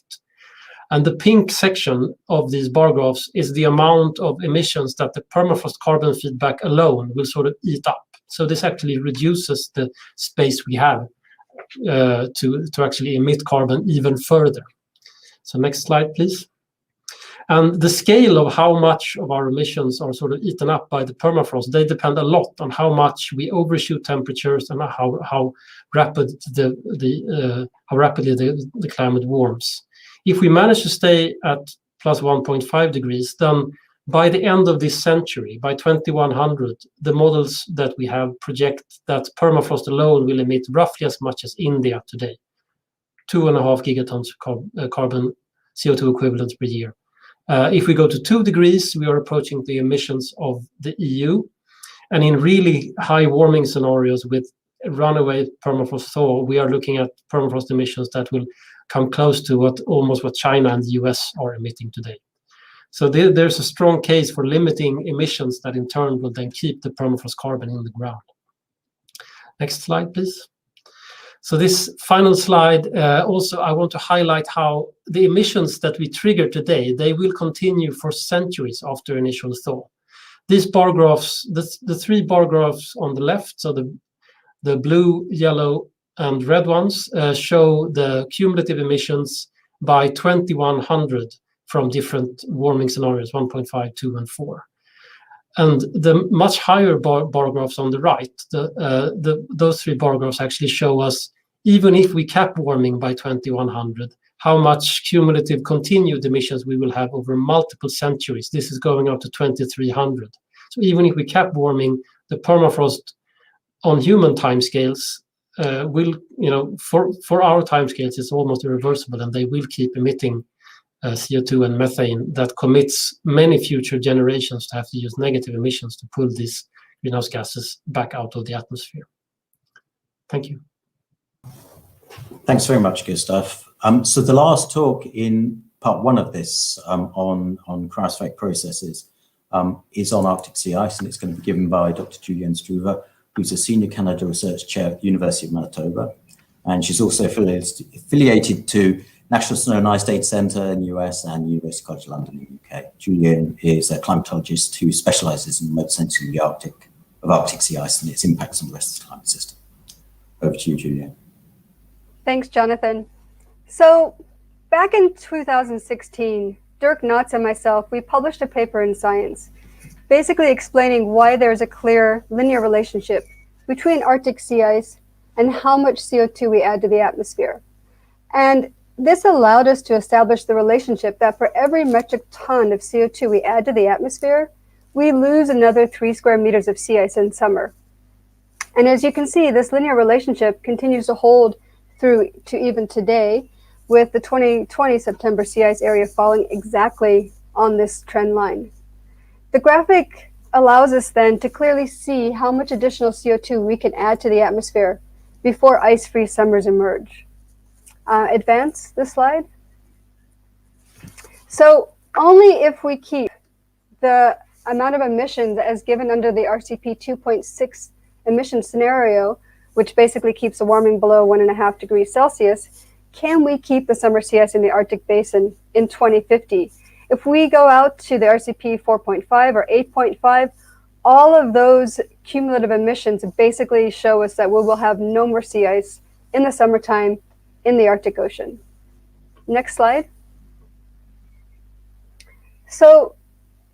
And the pink section of these bar graphs is the amount of emissions that the permafrost carbon feedback alone will sort of eat up. So this actually reduces the space we have to actually emit carbon even further. So next slide, please. And the scale of how much of our emissions are sort of eaten up by the permafrost, they depend a lot on how much we overshoot temperatures and how rapidly the climate warms. If we manage to stay at plus 1.5 degrees, then by the end of this century, by 2100, the models that we have project that permafrost alone will emit roughly as much as India today, 2.5 gigatons of carbon CO2 equivalents per year. If we go to 2 degrees, we are approaching the emissions of the EU. And in really high warming scenarios with runaway permafrost thaw, we are looking at permafrost emissions that will come close to almost what China and the US are emitting today. So there's a strong case for limiting emissions that in turn will then keep the permafrost carbon in the ground. Next slide, please. So this final slide, also I want to highlight how the emissions that we trigger today, they will continue for centuries after initial thaw. These bar graphs, the 3 bar graphs on the left, so the blue, yellow, and red ones show the cumulative emissions by 2100 from different warming scenarios, 1.5, 2, and 4. And the much higher bar graphs on the right, those 3 bar graphs actually show us, even if we cap warming by 2100, how much cumulative continued emissions we will have over multiple centuries. This is going up to 2300. So even if we cap warming, the permafrost on human timescales will, for our timescales, it's almost irreversible, and they will keep emitting CO2 and methane that commits many future generations to have to use negative emissions to pull these greenhouse gases back out of the atmosphere. Thank you. Thanks very much, Gustav. So the last talk in part 1 of this on cryospheric processes is on Arctic sea ice, and it's going to be given by Dr. Julianne Struve, who's a Senior Canada Research Chair at the University of Manitoba. And she's also affiliated to National Snow and Ice Data Centre in the US and University College London in the UK. Julian is a climatologist who specialises in remote sensing the Arctic sea ice and its impacts on the rest of the climate system. Over to you, Julian. Thanks, Jonathan. So back in 2016, Dirk Knotts and myself, we published a paper in Science, basically explaining why there's a clear linear relationship between Arctic sea ice and how much CO2 we add to the atmosphere. And this allowed us to establish the relationship that for every metric ton of CO2 we add to the atmosphere, we lose another 3 square meters of sea ice in summer. And as you can see, this linear relationship continues to hold through to even today, with the 2020 September sea ice area falling exactly on this trend line. The graphic allows us then to clearly see how much additional CO2 we can add to the atmosphere before ice-free summers emerge. Advance the slide. So only if we keep the amount of emissions as given under the RCP 2.6 emission scenario, which basically keeps the warming below 1.5 degrees Celsius, can we keep the summer sea ice in the Arctic Basin in 2050? If we go out to the RCP 4.5 or 8.5, all of those cumulative emissions basically show us that we will have no more sea ice in the summertime in the Arctic Ocean. Next slide. So,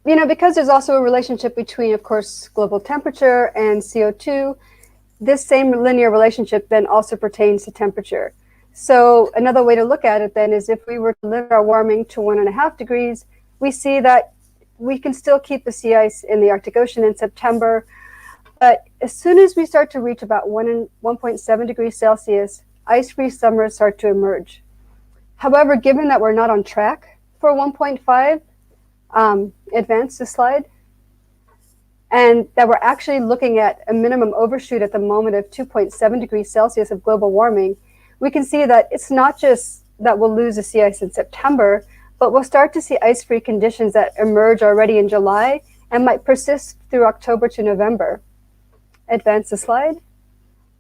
because there's also a relationship between, of course, global temperature and CO2, this same linear relationship then also pertains to temperature. So another way to look at it then is if we were to limit our warming to 1.5 degrees, we see that we can still keep the sea ice in the Arctic Ocean in September. But as soon as we start to reach about 1.7 degrees Celsius, ice-free summers start to emerge. However, given that we're not on track for 1.5, advance the slide, and that we're actually looking at a minimum overshoot at the moment of 2.7 degrees Celsius of global warming, we can see that it's not just that we'll lose the sea ice in September, but we'll start to see ice-free conditions that emerge already in July and might persist through October to November. Advance the slide.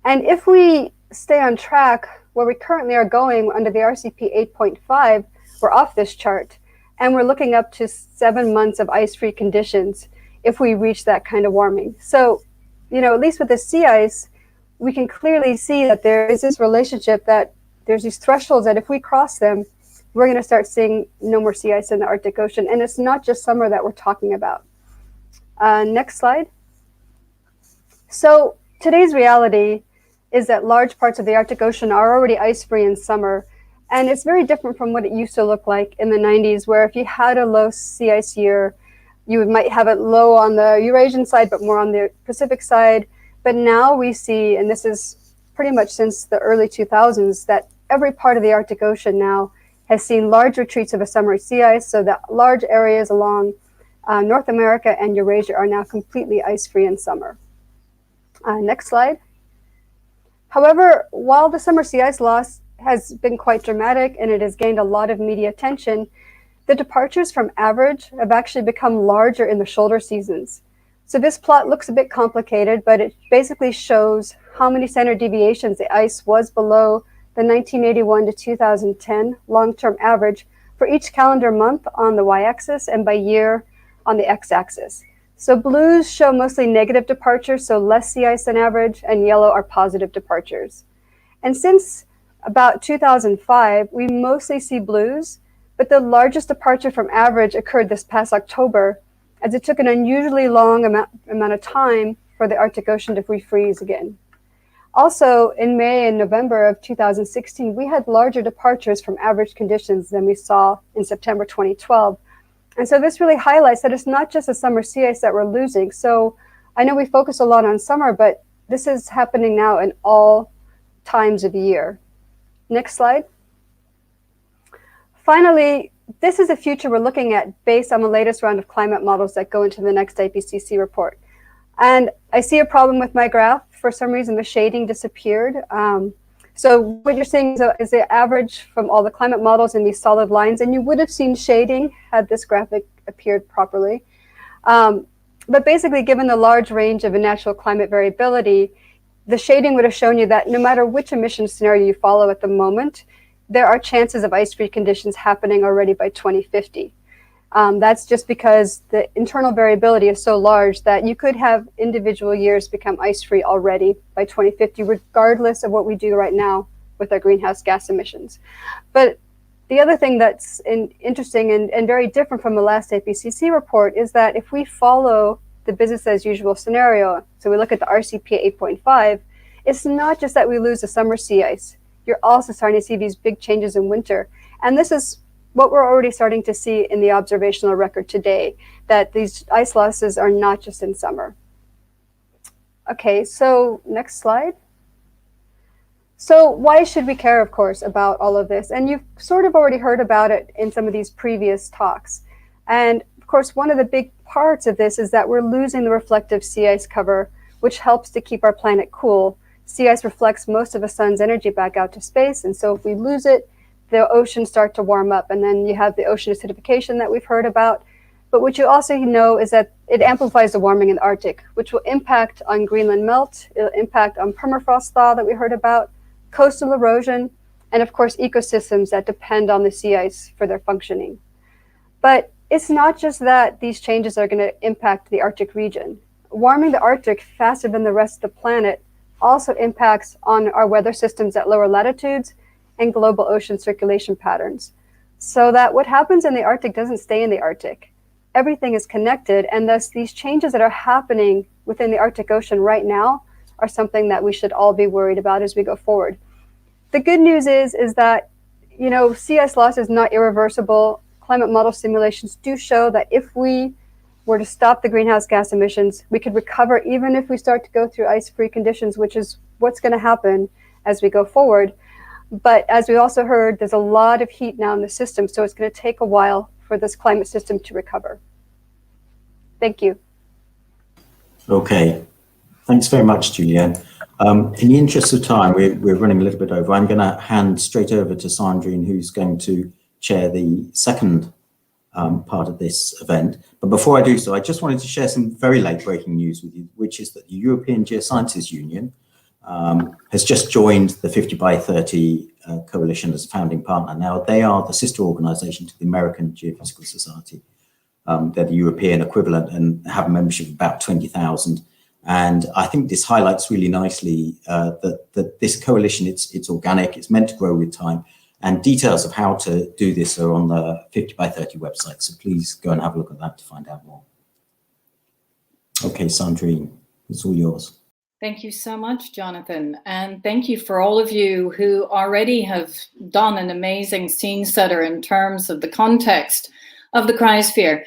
And if we stay on track where we currently are going under the RCP 8.5, we're off this chart, and we're looking up to 7 months of ice-free conditions if we reach that kind of warming. So, at least with the sea ice, we can clearly see that there is this relationship, that there's these thresholds that if we cross them, we're going to start seeing no more sea ice in the Arctic Ocean. And it's not just summer that we're talking about. Next slide. So today's reality is that large parts of the Arctic Ocean are already ice-free in summer. And it's very different from what it used to look like in the 90s, where if you had a low sea ice year, you might have it low on the Eurasian side, but more on the Pacific side. But now we see, and this is pretty much since the early 2000s, that every part of the Arctic Ocean now has seen large retreats of a summer sea ice, so that large areas along North America and Eurasia are now completely ice-free in summer. Next slide. However, while the summer sea ice loss has been quite dramatic and it has gained a lot of media attention, the departures from average have actually become larger in the shoulder seasons. So this plot looks a bit complicated, but it basically shows how many standard deviations the ice was below the 1981 to 2010 long-term average for each calendar month on the y-axis and by year on the x-axis. So blues show mostly negative departures, so less sea ice than average, and yellow are positive departures. And since about 2005, we mostly see blues, but the largest departure from average occurred this past October, as it took an unusually long amount of time for the Arctic Ocean to refreeze again. Also, in May and November of 2016, we had larger departures from average conditions than we saw in September 2012. And so this really highlights that it's not just the summer sea ice that we're losing. So I know we focus a lot on summer, but this is happening now in all times of the year. Next slide. Finally, this is the future we're looking at based on the latest round of climate models that go into the next IPCC report. And I see a problem with my graph. For some reason, the shading disappeared. So what you're seeing is the average from all the climate models in these solid lines, and you would have seen shading had this graphic appeared properly. But basically, given the large range of natural climate variability, the shading would have shown you that no matter which emission scenario you follow at the moment, there are chances of ice-free conditions happening already by 2050. That's just because the internal variability is so large that you could have individual years become ice-free already by 2050, regardless of what we do right now with our greenhouse gas emissions. But the other thing that's interesting and very different from the last IPCC report is that if we follow the business as usual scenario, so we look at the RCP 8.5, it's not just that we lose the summer sea ice. You're also starting to see these big changes in winter. And this is what we're already starting to see in the observational record today, that these ice losses are not just in summer. Okay, so next slide. So why should we care, of course, about all of this? And you've sort of already heard about it in some of these previous talks. And of course, one of the big parts of this is that we're losing the reflective sea ice cover, which helps to keep our planet cool. Sea ice reflects most of the sun's energy back out to space. And so if we lose it, the oceans start to warm up. And then you have the ocean acidification that we've heard about. But what you also know is that it amplifies the warming in the Arctic, which will impact on Greenland melt, it'll impact on permafrost thaw that we heard about, coastal erosion, and of course ecosystems that depend on the sea ice for their functioning. But it's not just that these changes are going to impact the Arctic region. Warming the Arctic faster than the rest of the planet also impacts on our weather systems at lower latitudes and global ocean circulation patterns. So that what happens in the Arctic doesn't stay in the Arctic. Everything is connected, and thus these changes that are happening within the Arctic Ocean right now are something that we should all be worried about as we go forward. The good news is that, you know, sea ice loss is not irreversible. Climate model simulations do show that if we were to stop the greenhouse gas emissions, we could recover even if we start to go through ice-free conditions, which is what's going to happen as we go forward. But as we also heard, there's a lot of heat now in the system, so it's going to take a while for this climate system to recover. Thank you. Okay. Thanks very much, Julianne. In the interest of time, we're running a little bit over. I'm going to hand straight over to Sandrine, who's going to chair the second part of this event. But before I do so, I just wanted to share some very late breaking news with you, which is that the European Geosciences Union has just joined the 50 by 30 coalition as a founding partner. Now, they are the sister organization to the American Geophysical Society. They're the European equivalent and have a membership of about 20,000. And I think this highlights really nicely that this coalition, it's organic, it's meant to grow with time, and details of how to do this are on the 50 by 30 website. So please go and have a look at that to find out more. Okay, Sandrine, it's all yours. Thank you so much, Jonathan. And thank you for all of you who already have done an amazing scene setter in terms of the context of the cryosphere.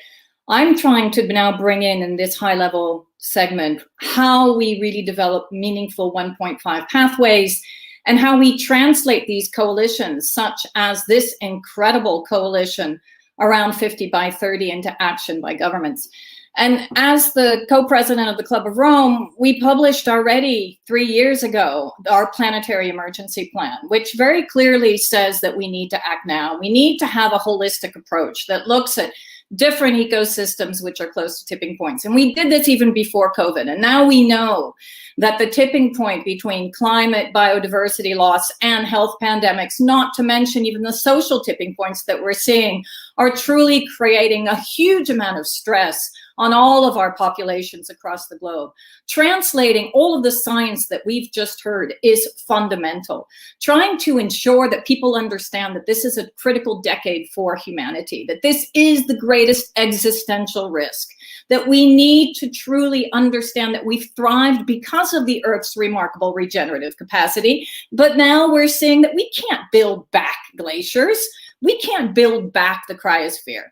I'm trying to now bring in this high level segment, how we really develop meaningful 1.5 pathways and how we translate these coalitions, such as this incredible coalition around 50 by 30 into action by governments. And as the co-president of the Club of Rome, we published already 3 years ago our planetary emergency plan, which very clearly says that we need to act now. We need to have a holistic approach that looks at different ecosystems which are close to tipping points. And we did this even before COVID. And now we know that the tipping point between climate, biodiversity loss, and health pandemics, not to mention even the social tipping points that we're seeing, are truly creating a huge amount of stress on all of our populations across the globe. Translating all of the science that we've just heard is fundamental. Trying to ensure that people understand that this is a critical decade for humanity, that this is the greatest existential risk, that we need to truly understand that we've thrived because of the Earth's remarkable regenerative capacity, but now we're seeing that we can't build back glaciers. We can't build back the cryosphere.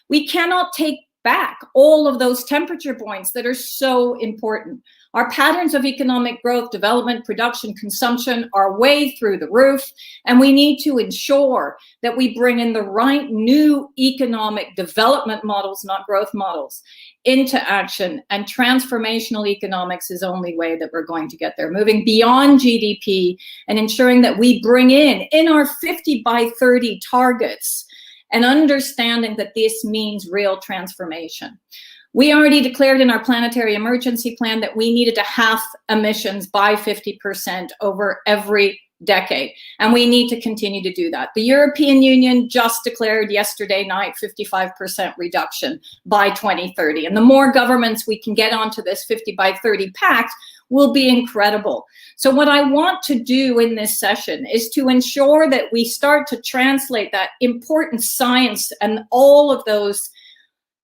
We cannot take back all of those temperature points that are so important. Our patterns of economic growth, development, production, consumption are way through the roof, and we need to ensure that we bring in the right new economic development models, not growth models, into action. And transformational economics is the only way that we're going to get there, moving beyond GDP and ensuring that we bring in our 50 by 30 targets, and understanding that this means real transformation. We already declared in our planetary emergency plan that we needed to halve emissions by 50% over every decade. And we need to continue to do that. The European Union just declared yesterday night 55% reduction by 2030. And the more governments we can get onto this 50 by 30 pact will be incredible. So what I want to do in this session is to ensure that we start to translate that important science and all of those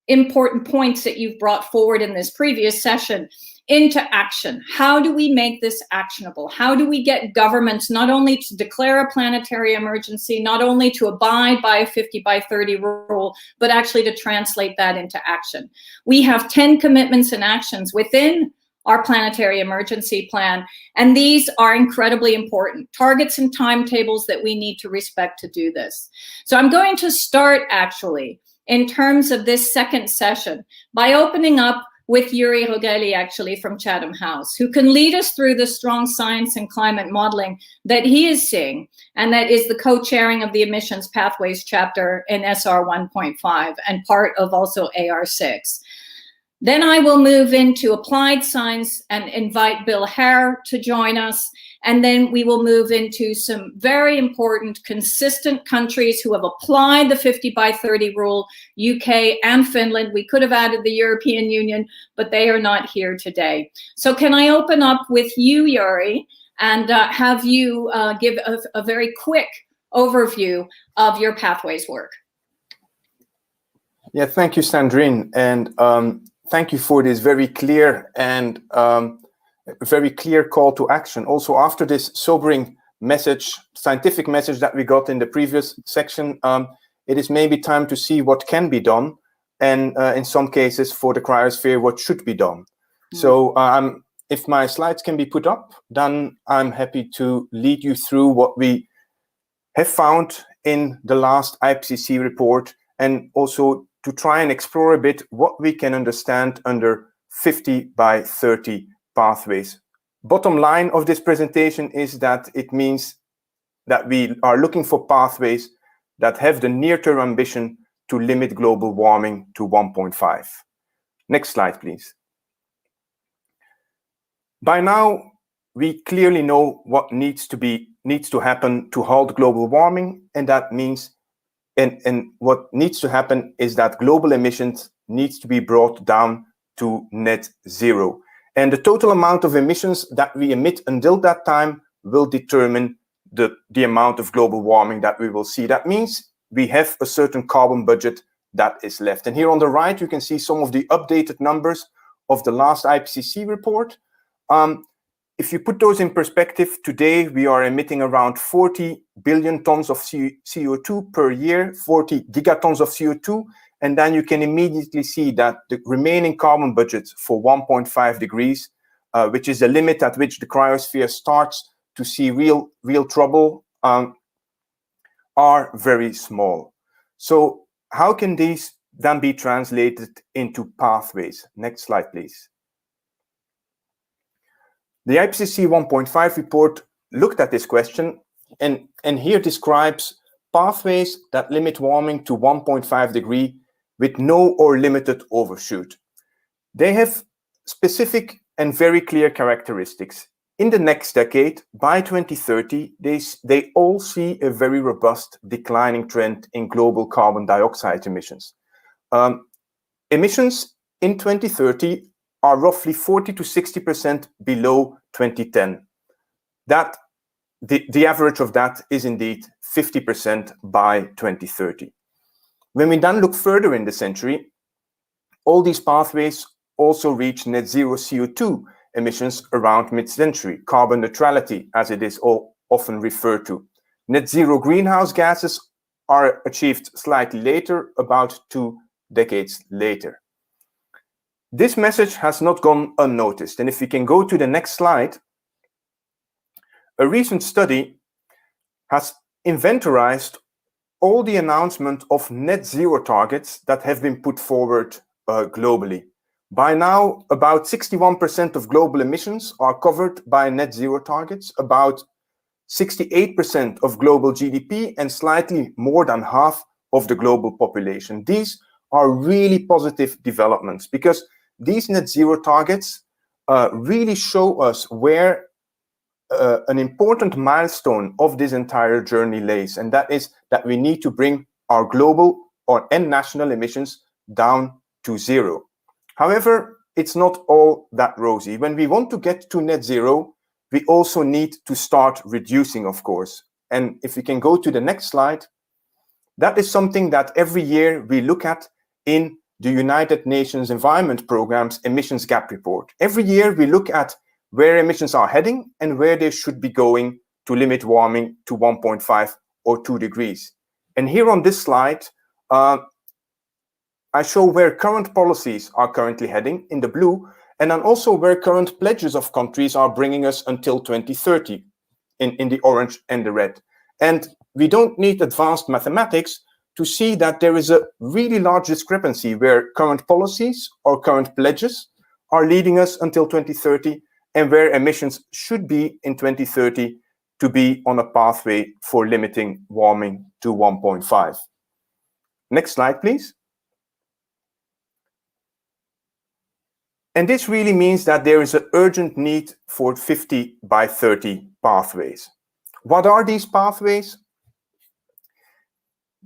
important points that you've brought forward in this previous session into action. How do we make this actionable? How do we get governments not only to declare a planetary emergency, not only to abide by a 50 by 30 rule, but actually to translate that into action? We have 10 commitments and actions within our planetary emergency plan, and these are incredibly important targets and timetables that we need to respect to do this. So I'm going to start actually in terms of this second session by opening up with Yuri Rogeli, actually from Chatham House, who can lead us through the strong science and climate modeling that he is seeing, and that is the co-chairing of the emissions pathways chapter in SR 1.5 and part of also AR6. Then I will move into applied science and invite Bill Hare to join us. And then we will move into some very important, consistent countries who have applied the 50 by 30 rule, UK and Finland. We could have added the European Union, but they are not here today. So can I open up with you, Yuri, and have you give a very quick overview of your pathways work? Yeah, thank you, Sandrine. And thank you for this very clear and very clear call to action. Also, after this sobering message, scientific message that we got in the previous section, it is maybe time to see what can be done, and in some cases for the cryosphere, what should be done. So if my slides can be put up, then I'm happy to lead you through what we have found in the last IPCC report, and also to try and explore a bit what we can understand under 50 by 30 pathways. Bottom line of this presentation is that it means that we are looking for pathways that have the near-term ambition to limit global warming to 1.5. Next slide, please. By now, we clearly know what needs to happen to halt global warming, and that means and what needs to happen is that global emissions needs to be brought down to net zero. And the total amount of emissions that we emit until that time will determine the amount of global warming that we will see. That means we have a certain carbon budget that is left. And here on the right, you can see some of the updated numbers of the last IPCC report. If you put those in perspective, today we are emitting around 40 billion tons of CO2 per year, 40 gigatons of CO2, and then you can immediately see that the remaining carbon budgets for 1.5 degrees, which is the limit at which the cryosphere starts to see real trouble, are very small. So how can these then be translated into pathways? Next slide, please. The IPCC 1.5 report looked at this question and here describes pathways that limit warming to 1.5 degree with no or limited overshoot. They have specific and very clear characteristics. In the next decade, by 2030, they all see a very robust declining trend in global carbon dioxide emissions. Emissions in 2030 are roughly 40 to 60% below 2010. That the average of that is indeed 50% by 2030. When we then look further in the century, all these pathways also reach net zero CO2 emissions around mid-century, carbon neutrality as it is often referred to. Net zero greenhouse gases are achieved slightly later, about 2 decades later. This message has not gone unnoticed. And if we can go to the next slide, a recent study has inventorized all the announcement of net zero targets that have been put forward globally. By now, about 61% of global emissions are covered by net zero targets, about 68% of global GDP, and slightly more than half of the global population. These are really positive developments because these net zero targets really show us where an important milestone of this entire journey lays, and that is that we need to bring our global and national emissions down to zero. However, it's not all that rosy. When we want to get to net zero, we also need to start reducing, of course. And if we can go to the next slide, that is something that every year we look at in the United Nations Environment Programme's Emissions Gap Report. Every year we look at where emissions are heading and where they should be going to limit warming to 1.5 or 2 degrees. And here on this slide, I show where current policies are currently heading in the blue, and then also where current pledges of countries are bringing us until 2030 in the orange and the red. And we don't need advanced mathematics to see that there is a really large discrepancy where current policies or current pledges are leading us until 2030 and where emissions should be in 2030 to be on a pathway for limiting warming to 1.5. Next slide, please. And this really means that there is an urgent need for 50 by 30 pathways. What are these pathways?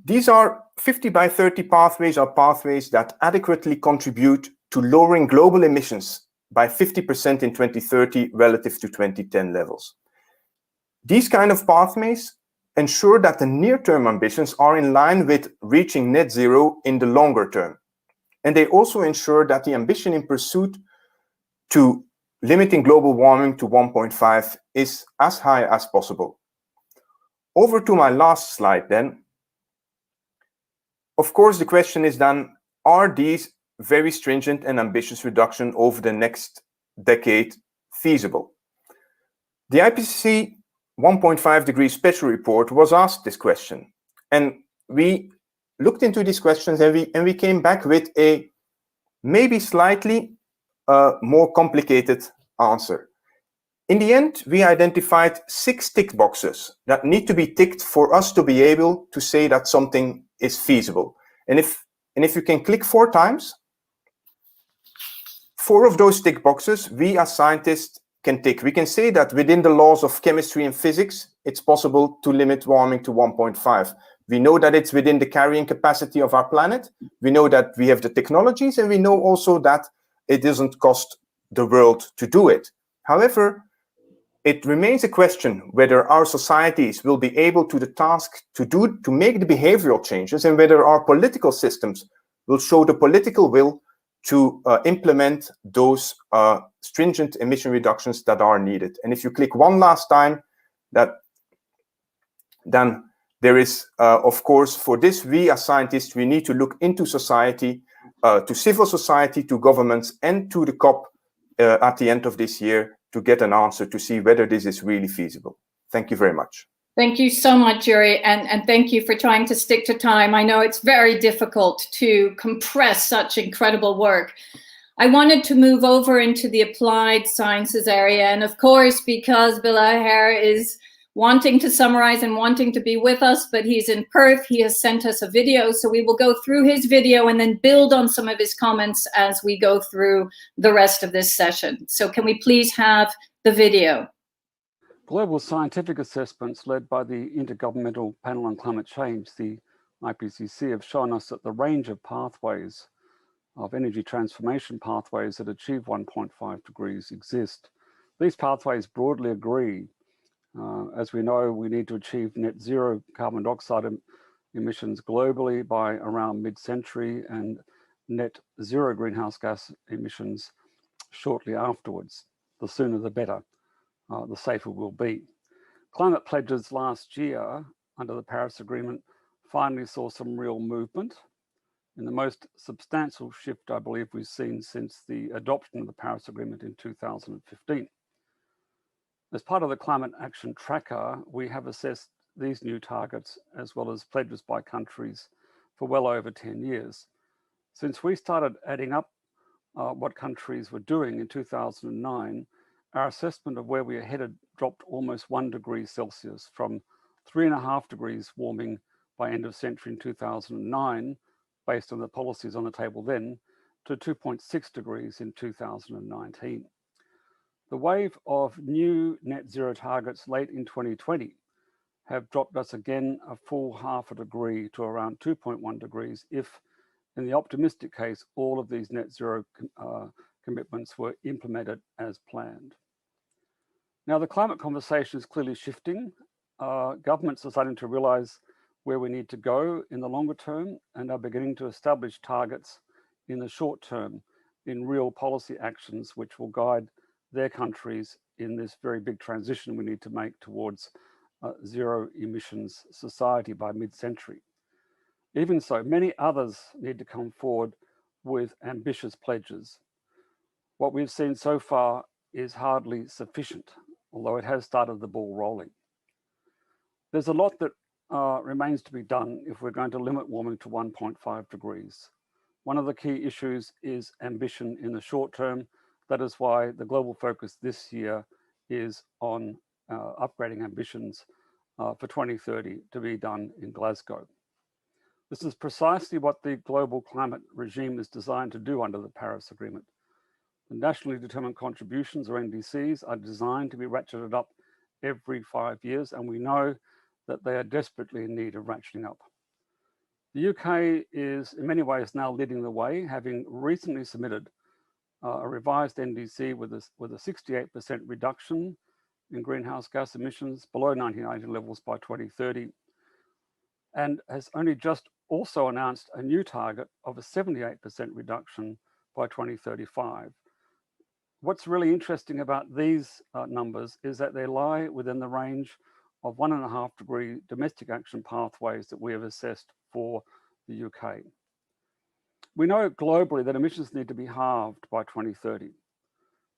These are 50 by 30 pathways are pathways that adequately contribute to lowering global emissions by 50% in 2030 relative to 2010 levels. These kind of pathways ensure that the near-term ambitions are in line with reaching net zero in the longer term. And they also ensure that the ambition in pursuit to limiting global warming to 1.5 is as high as possible. Over to my last slide then. Of course, the question is then, are these very stringent and ambitious reduction over the next decade feasible? The IPCC 1.5 degree special report was asked this question, and we looked into these questions and we came back with a maybe slightly more complicated answer. In the end, we identified 6 tick boxes that need to be ticked for us to be able to say that something is feasible. And if you can click 4 times, 4 of those tick boxes we as scientists can tick. We can say that within the laws of chemistry and physics, it's possible to limit warming to 1.5. We know that it's within the carrying capacity of our planet. We know that we have the technologies, and we know also that it doesn't cost the world to do it. However, it remains a question whether our societies will be able to the task to make the behavioral changes, and whether our political systems will show the political will to implement those stringent emission reductions that are needed. And if you click 1 last time, then there is, of course, for this, we as scientists, we need to look into society, to civil society, to governments, and to the COP at the end of this year to get an answer to see whether this is really feasible. Thank you very much. Thank you so much, Yuri, and thank you for trying to stick to time. I know it's very difficult to compress such incredible work. I wanted to move over into the applied sciences area, and of course, because Bilaher is wanting to summarize and wanting to be with us, but he's in Perth, he has sent us a video, so we will go through his video and then build on some of his comments as we go through the rest of this session. So can we please have the video? Global scientific assessments led by the Intergovernmental Panel on Climate Change, the IPCC, have shown us that the range of pathways, of energy transformation pathways that achieve 1.5 degrees exist. These pathways broadly agree. As we know, we need to achieve net zero carbon dioxide emissions globally by around mid-century and net zero greenhouse gas emissions shortly afterwards. The sooner the better, the safer we'll be. Climate pledges last year under the Paris Agreement finally saw some real movement, and the most substantial shift I believe we've seen since the adoption of the Paris Agreement in 2015. As part of the Climate Action Tracker, we have assessed these new targets as well as pledges by countries for well over 10 years. Since we started adding up what countries were doing in 2009, our assessment of where we are headed dropped almost 1 degree Celsius, from 3.5 degrees warming by end of century in 2009, based on the policies on the table then, to 2.6 degrees in 2019. The wave of new net zero targets late in 2020 have dropped us again a full half a degree to around 2.1 degrees if, in the optimistic case, all of these net zero commitments were implemented as planned. Now, the climate conversation is clearly shifting. Governments are starting to realize where we need to go in the longer term and are beginning to establish targets in the short term in real policy actions which will guide their countries in this very big transition we need to make towards zero emissions society by mid-century. Even so, many others need to come forward with ambitious pledges. What we've seen so far is hardly sufficient, although it has started the ball rolling. There's a lot that remains to be done if we're going to limit warming to 1.5 degrees. One of the key issues is ambition in the short term. That is why the global focus this year is on upgrading ambitions for 2030 to be done in Glasgow. This is precisely what the global climate regime is designed to do under the Paris Agreement. The nationally determined contributions, or NDCs, are designed to be ratcheted up every 5 years, and we know that they are desperately in need of ratcheting up. The UK is in many ways now leading the way, having recently submitted a revised NDC with a 68% reduction in greenhouse gas emissions below 1990 levels by 2030, and has only just also announced a new target of a 78% reduction by 2035. What's really interesting about these numbers is that they lie within the range of 1.5 degree domestic action pathways that we have assessed for the UK. We know globally that emissions need to be halved by 2030,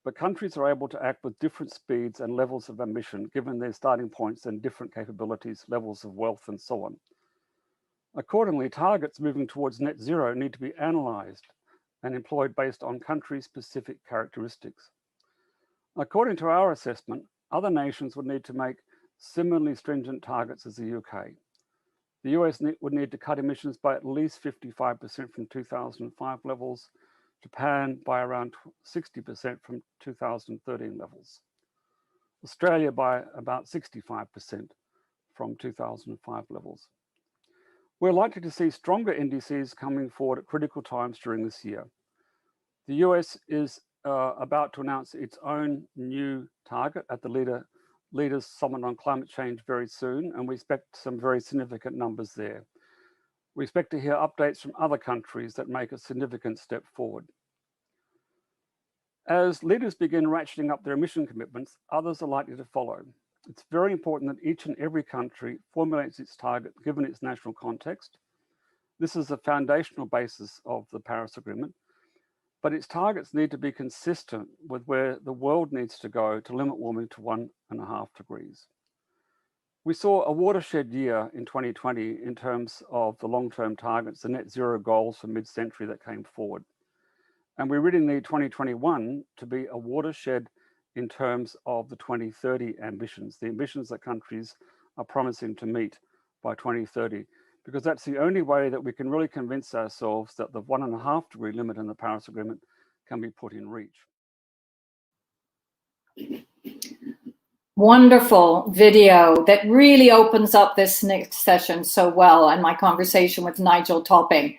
but countries are able to act with different speeds and levels of ambition given their starting points and different capabilities, levels of wealth, and so on. Accordingly, targets moving towards net zero need to be analysed and employed based on country-specific characteristics. According to our assessment, other nations would need to make similarly stringent targets as the UK. The US would need to cut emissions by at least 55% from 2005 levels, Japan by around 60% from 2013 levels, Australia by about 65% from 2005 levels. We're likely to see stronger NDCs coming forward at critical times during this year. The US is about to announce its own new target at the Leaders Summit on Climate Change very soon, and we expect some very significant numbers there. We expect to hear updates from other countries that make a significant step forward. As leaders begin ratcheting up their emission commitments, others are likely to follow. It's very important that each and every country formulates its target given its national context. This is the foundational basis of the Paris Agreement, but its targets need to be consistent with where the world needs to go to limit warming to 1.5 degrees. We saw a watershed year in 2020 in terms of the long-term targets, the net zero goals for mid-century that came forward. And we really need 2021 to be a watershed in terms of the 2030 ambitions, the ambitions that countries are promising to meet by 2030, because that's the only way that we can really convince ourselves that the 1.5 degree limit in the Paris Agreement can be put in reach. Wonderful video that really opens up this next session so well, and my conversation with Nigel Topping.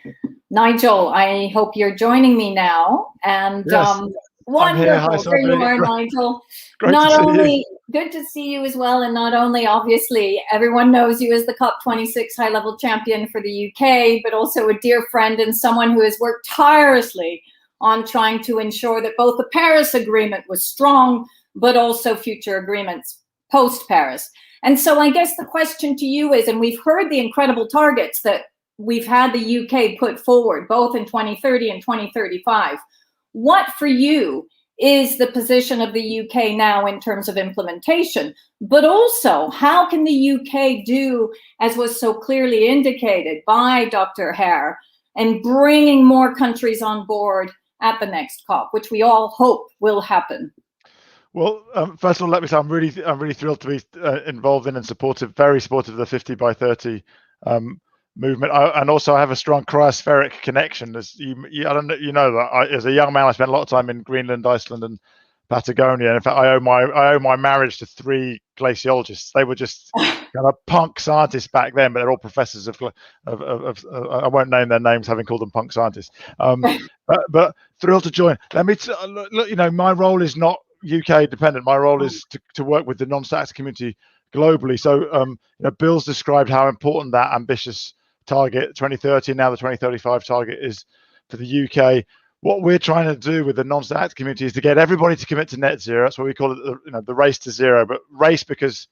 Nigel, I hope you're joining me now. And yes, wonderful. Hi, there you are, Nigel. Great Not to see only you. good to see you as well, and not only obviously everyone knows you as the COP26 high-level champion for the UK, but also a dear friend and someone who has worked tirelessly on trying to ensure that both the Paris Agreement was strong, but also future agreements post-Paris. And so I guess the question to you is, and we've heard the incredible targets that we've had the UK put forward, both in 2030 and 2035. What for you is the position of the UK now in terms of implementation? But also, how can the UK do, as was so clearly indicated by Dr. Hare, and bringing more countries on board at the next COP, which we all hope will happen? Well, first of all, let me say I'm really thrilled to be involved in and very supportive of the 50 by 30 movement. And also I have a strong cryospheric connection. As you know that as a young man, I spent a lot of time in Greenland, Iceland, and Patagonia. And in fact, I owe my marriage to 3 glaciologists. They were just kind of punk scientists back then, but they're all professors of I won't name their names, having called them punk scientists. But thrilled to join. Let me look. You know, my role is not UK dependent. My role is to work with the non-static community globally. So, you know, Bill's described how important that ambitious target 2030, now the 2035 target, is for the UK. What we're trying to do with the non-static community is to get everybody to commit to net zero. That's what we call it, the race to zero. But race because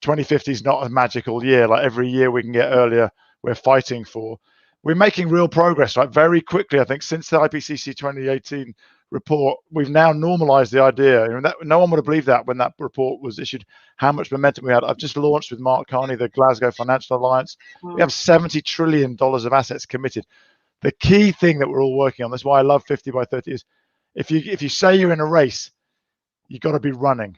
2050 is not a magical year. Like every year we can get earlier, we're fighting for. We're making real progress, right? Very quickly, I think, since the IPCC 2018 report, we've now normalized the idea. You know, that, no one would have believed that when that report was issued, how much momentum we had. I've just launched with Mark Carney, the Glasgow Financial Alliance. We have $70 trillion of assets committed. The key thing that we're all working on, that's why I love 50 by 30, is if you say you're in a race, you've got to be running.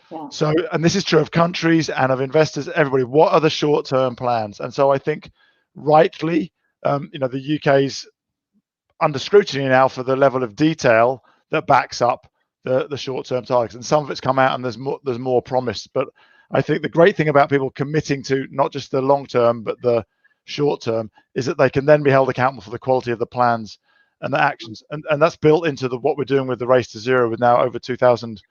Yeah. So, and this is true of countries and of investors, everybody. What are the short-term plans? And so I think rightly, you know, the UK's under scrutiny now for the level of detail that backs up the short-term targets. And some of it's come out and there's more promised. But I think the great thing about people committing to not just the long-term, but the short-term, is that they can then be held accountable for the quality of the plans and the actions. And that's built into what we're doing with the Race to Zero, with now over 2,000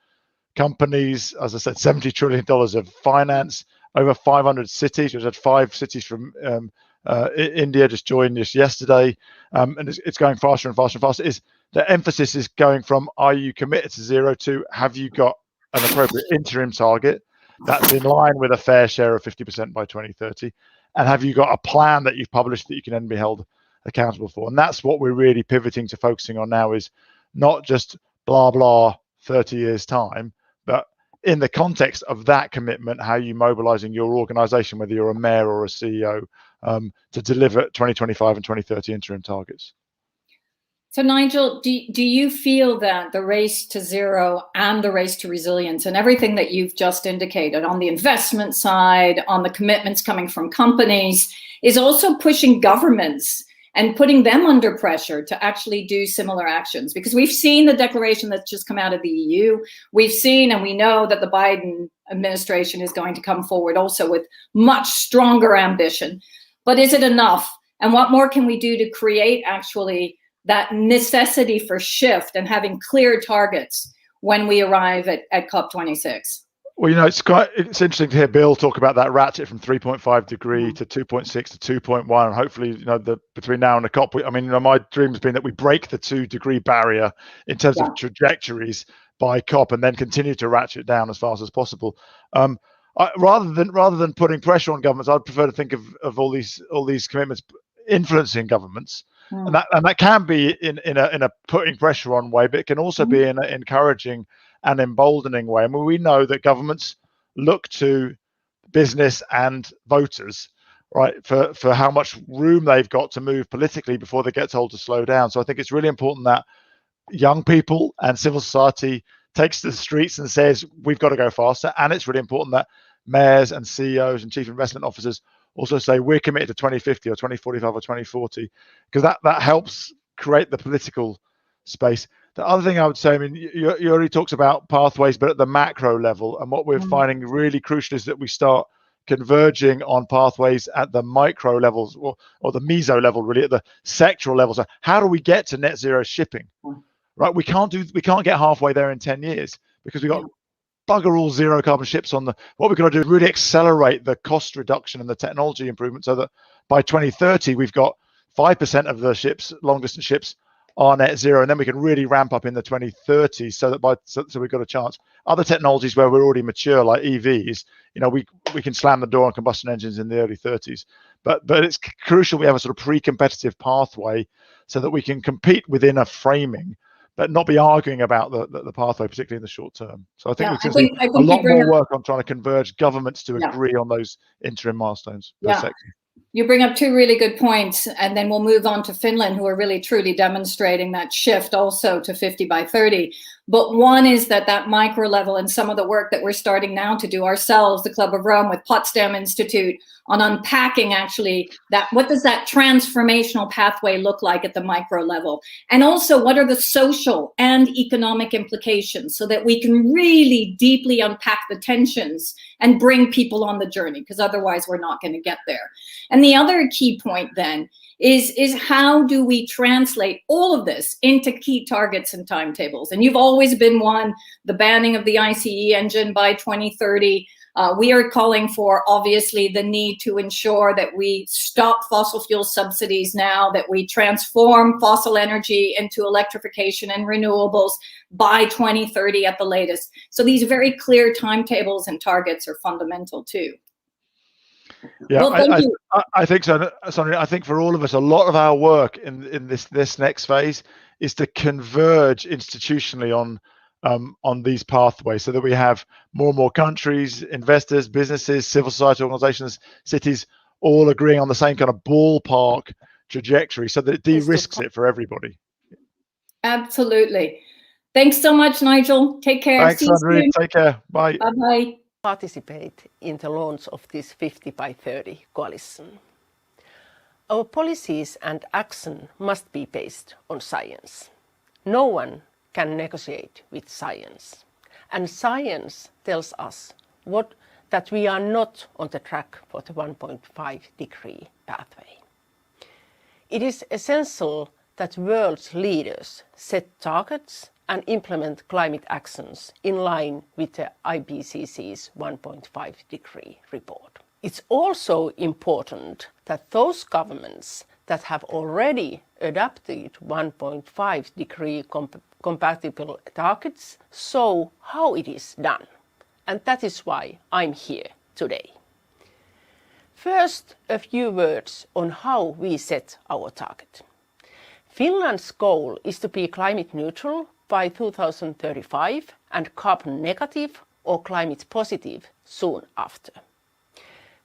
companies, as I said, $70 trillion of finance, over 500 cities. We've had 5 cities from India just joined us yesterday, and it's going faster and faster and faster. The emphasis is going from, are you committed to zero, to have you got an appropriate interim target that's in line with a fair share of 50% by 2030, and have you got a plan that you've published that you can then be held accountable for? And that's what we're really pivoting to focusing on now, is not just blah blah 30 years time, but in the context of that commitment, how are you mobilizing your organization, whether you're a mayor or a CEO, to deliver 2025 and 2030 interim targets. So Nigel, do you feel that the race to zero and the race to resilience and everything that you've just indicated on the investment side, on the commitments coming from companies, is also pushing governments and putting them under pressure to actually do similar actions? Because we've seen the declaration that's just come out of the EU. We've seen, and we know that the Biden administration is going to come forward also with much stronger ambition. But is it enough? And what more can we do to create actually that necessity for shift and having clear targets when we arrive at COP26? Well, you know, it's interesting to hear Bill talk about that ratchet from 3.5 degree to 2.6 to 2.1, and hopefully, you know, between now and the COP. I mean, you know, my dream has been that we break the 2 degree barrier in terms of trajectories by COP, and then continue to ratchet down as fast as possible. Rather than putting pressure on governments, I'd prefer to think of all these commitments influencing governments. And that can be in a putting pressure on way, but it can also be in an encouraging and emboldening way. I mean, we know that governments look to business and voters, right, for how much room they've got to move politically before they get told to slow down. So I think it's really important that young people and civil society takes to the streets and says, we've got to go faster. And it's really important that mayors and CEOs and chief investment officers also say, we're committed to 2050 or 2045 or 2040, because that helps create the political space. The other thing I would say, I mean, you already talks about pathways, but at the macro level, and what we're finding really crucial is that we start converging on pathways at the micro levels, or the meso level, really, at the sectoral level. So how do we get to net zero shipping? Right, we can't get halfway there in 10 years because we've got bugger all zero carbon ships on what we've got to do is really accelerate the cost reduction and the technology improvement, so that by 2030 we've got 5% of the ships, long distance ships, are net zero, and then we can really ramp up in the 2030s, so that so we've got a chance. Other technologies where we're already mature, like EVs, you know, we can slam the door on combustion engines in the early 30s, but it's crucial we have a sort of pre-competitive pathway so that we can compete within a framing, but not be arguing about the pathway, particularly in the short term. So I think we can see a lot more work on trying to converge governments to agree on those interim milestones per sector. You bring up 2 really good points, and then we'll move on to Finland, who are really truly demonstrating that shift also to 50 by 30. But one is that micro level, and some of the work that we're starting now to do ourselves, the Club of Rome with Potsdam Institute, on unpacking actually that, what does that transformational pathway look like at the micro level? And also, what are the social and economic implications, so that we can really deeply unpack the tensions and bring people on the journey, because otherwise we're not going to get there. And the other key point then is how do we translate all of this into key targets and timetables? And you've always been one, the banning of the ICE engine by 2030. We are calling for, obviously, the need to ensure that we stop fossil fuel subsidies now, that we transform fossil energy into electrification and renewables by 2030 at the latest. So these very clear timetables and targets are fundamental too. Yeah, well, thank you. I think so, Sandrine. I think for all of us, a lot of our work in this next phase is to converge institutionally on these pathways, so that we have more and more countries, investors, businesses, civil society organizations, cities, all agreeing on the same kind of ballpark trajectory, so that it de-risks it for everybody. Absolutely. Thanks so much, Nigel. Take care. Thanks, Sandrine. Take care. Bye. Bye-bye. Participate in the launch of this 50 by 30 coalition. Our policies and action must be based on science. No one can negotiate with science. And science tells us that we are not on the track for the 1.5 degree pathway. It is essential that world's leaders set targets and implement climate actions in line with the IPCC's 1.5 degree report. It's also important that those governments that have already adopted 1.5 degree compatible targets show how it is done. And that is why I'm here today. First, a few words on how we set our target. Finland's goal is to be climate neutral by 2035 and carbon negative or climate positive soon after.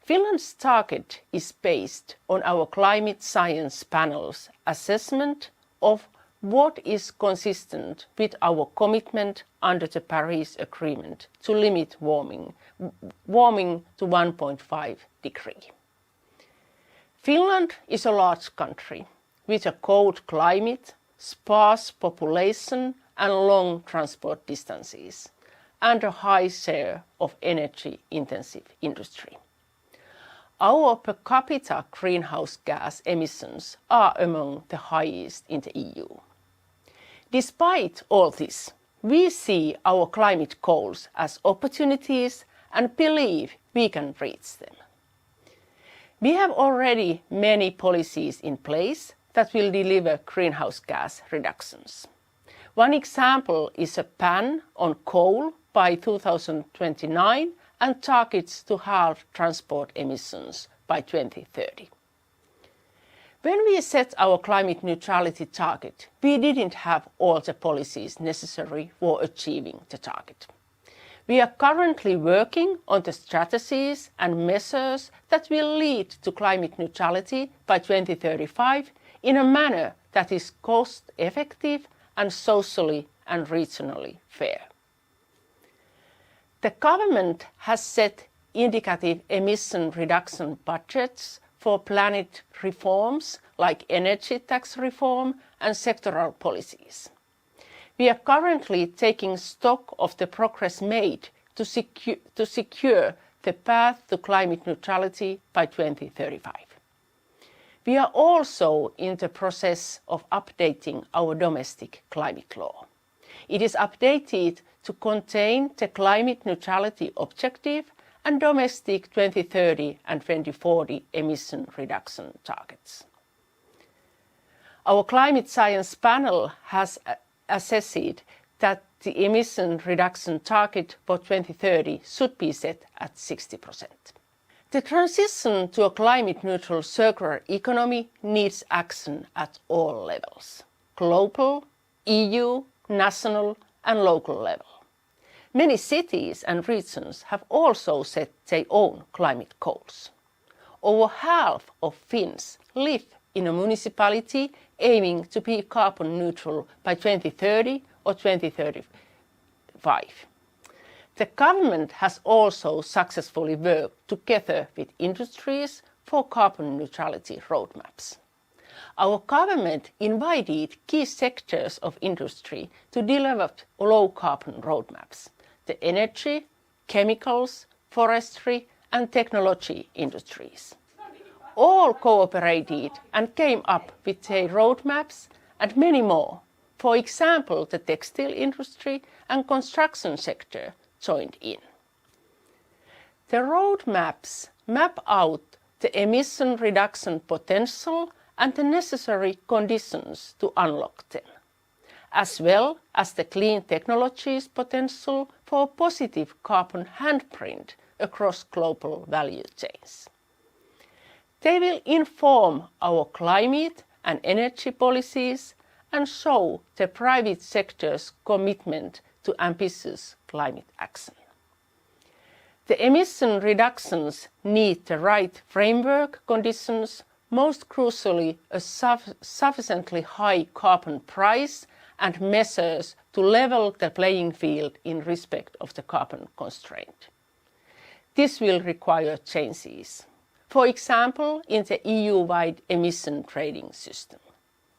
Finland's target is based on our climate science panel's assessment of what is consistent with our commitment under the Paris Agreement to limit warming to 1.5 degrees. Finland is a large country with a cold climate, sparse population and long transport distances, and a high share of energy-intensive industry. Our per capita greenhouse gas emissions are among the highest in the EU. Despite all this, we see our climate goals as opportunities and believe we can reach them. We have already many policies in place that will deliver greenhouse gas reductions. One example is a ban on coal by 2029 and targets to halve transport emissions by 2030. When we set our climate neutrality target, we didn't have all the policies necessary for achieving the target. We are currently working on the strategies and measures that will lead to climate neutrality by 2035 in a manner that is cost-effective and socially and regionally fair. The government has set indicative emission reduction budgets for planet reforms like energy tax reform and sectoral policies. We are currently taking stock of the progress made to secure the path to climate neutrality by 2035. We are also in the process of updating our domestic climate law. It is updated to contain the climate neutrality objective and domestic 2030 and 2040 emission reduction targets. Our climate science panel has assessed that the emission reduction target for 2030 should be set at 60%. The transition to a climate-neutral circular economy needs action at all levels: global, EU, national and local level. Many cities and regions have also set their own climate goals. Over half of Finns live in a municipality aiming to be carbon neutral by 2030 or 2035. The government has also successfully worked together with industries for carbon neutrality roadmaps. Our government invited key sectors of industry to develop low-carbon roadmaps: the energy, chemicals, forestry, and technology industries. All cooperated and came up with their roadmaps and many more. For example, the textile industry and construction sector joined in. The roadmaps map out the emission reduction potential and the necessary conditions to unlock them, as well as the clean technologies potential for a positive carbon handprint across global value chains. They will inform our climate and energy policies and show the private sector's commitment to ambitious climate action. The emission reductions need the right framework conditions, most crucially a sufficiently high carbon price and measures to level the playing field in respect of the carbon constraint. This will require changes, for example, in the EU-wide emission trading system.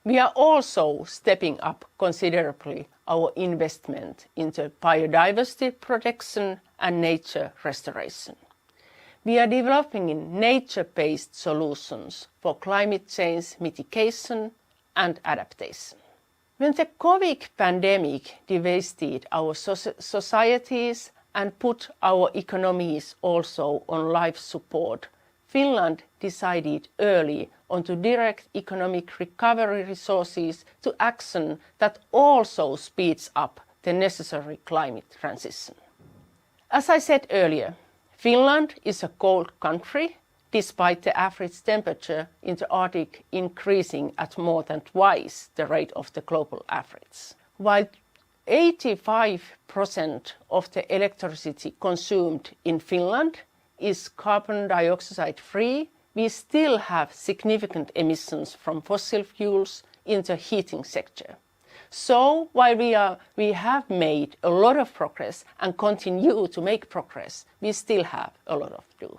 We are also stepping up considerably our investment into biodiversity protection and nature restoration. We are developing nature-based solutions for climate change mitigation and adaptation. When the COVID pandemic devastated our societies and put our economies also on life support, Finland decided early on to direct economic recovery resources to action that also speeds up the necessary climate transition. As I said earlier, Finland is a cold country, despite the average temperature in the Arctic increasing at more than twice the rate of the global average. While 85% of the electricity consumed in Finland is carbon dioxide free, we still have significant emissions from fossil fuels in the heating sector. So while we have made a lot of progress and continue to make progress, we still have a lot to do.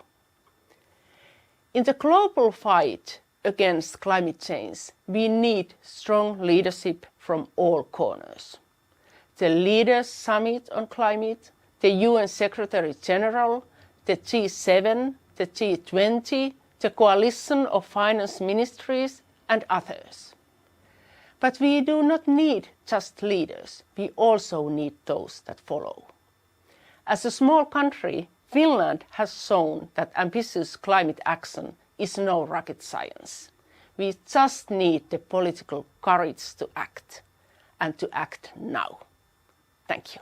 In the global fight against climate change, we need strong leadership from all corners. The Leaders' Summit on Climate, the UN Secretary General, the G7, the G20, the Coalition of Finance Ministries, and others. But we do not need just leaders, we also need those that follow. As a small country, Finland has shown that ambitious climate action is no rocket science. We just need the political courage to act, and to act now. Thank you.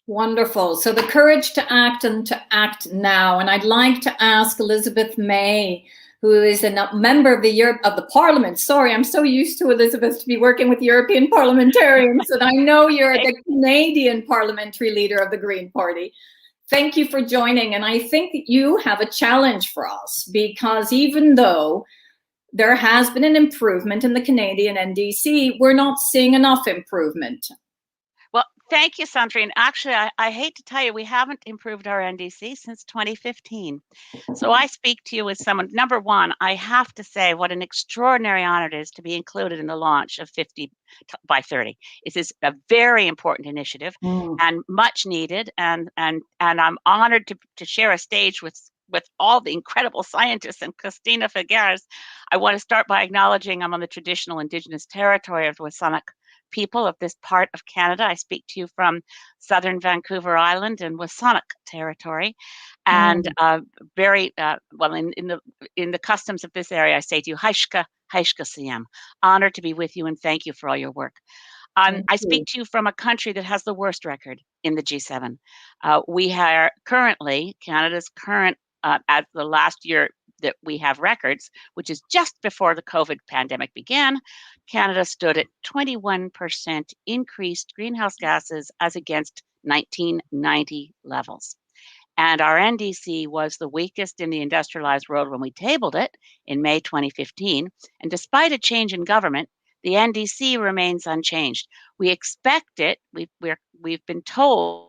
Wonderful. So the courage to act and to act now. And I'd like to ask Elizabeth May, who is a member of the Parliament. Sorry, I'm so used to Elizabeth to be working with European parliamentarians, and I know you're the Canadian parliamentary leader of the Green Party. Thank you for joining. And I think that you have a challenge for us, because even though there has been an improvement in the Canadian NDC, we're not seeing enough improvement. Well, thank you, Sandrine. Actually, I hate to tell you, we haven't improved our NDC since 2015. So I speak to you as someone, number one, I have to say what an extraordinary honor it is to be included in the launch of 50 by 30. It is a very important initiative and much needed. And I'm honored to share a stage with all the incredible scientists and Cristiano Figueres. I want to start by acknowledging I'm on the traditional Indigenous territory of the Wasanic people of this part of Canada. I speak to you from southern Vancouver Island and Wasanic territory, and very well in the customs of this area. I say to you, Haishka Siyam. Honored to be with you, and thank you for all your work. I speak to you from a country that has the worst record in the G7. We are currently Canada's current at the last year that we have records, which is just before the COVID pandemic began, Canada stood at 21% increased greenhouse gases as against 1990 levels. And our NDC was the weakest in the industrialized world when we tabled it in May 2015. And despite a change in government, The NDC remains unchanged. We expect it. We've been told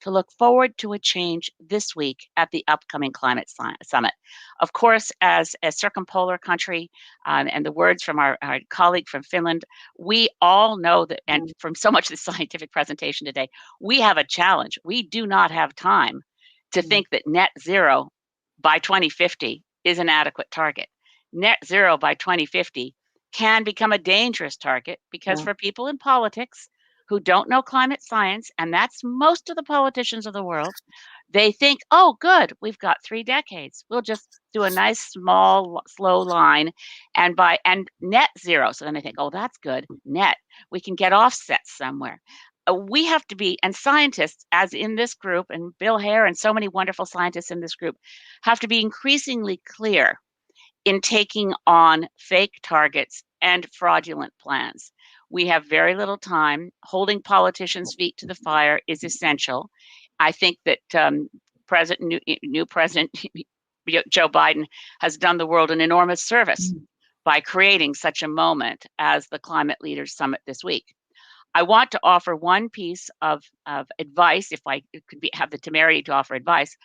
to look forward to a change this week at the upcoming climate summit. Of course, as a circumpolar country, and the words from our colleague from Finland, we all know that, and from so much of the scientific presentation today, we have a challenge. We do not have time to think that net zero by 2050 is an adequate target. Net zero by 2050 can become a dangerous target because for people in politics who don't know climate science, and that's most of the politicians of the world, they think, oh, good, we've got 3 decades. We'll just do a nice, small, slow line and net zero. So then they think, oh, that's good, net. We can get offsets somewhere. We have to be, and scientists, as in this group, and Bill Hare and so many wonderful scientists in this group, have to be increasingly clear in taking on fake targets and fraudulent plans. We have very little time. Holding politicians' feet to the fire is essential. I think that new President Joe Biden has done the world an enormous service by creating such a moment as the Climate Leaders Summit this week. I want to offer one piece of advice, if I could have the temerity to offer advice.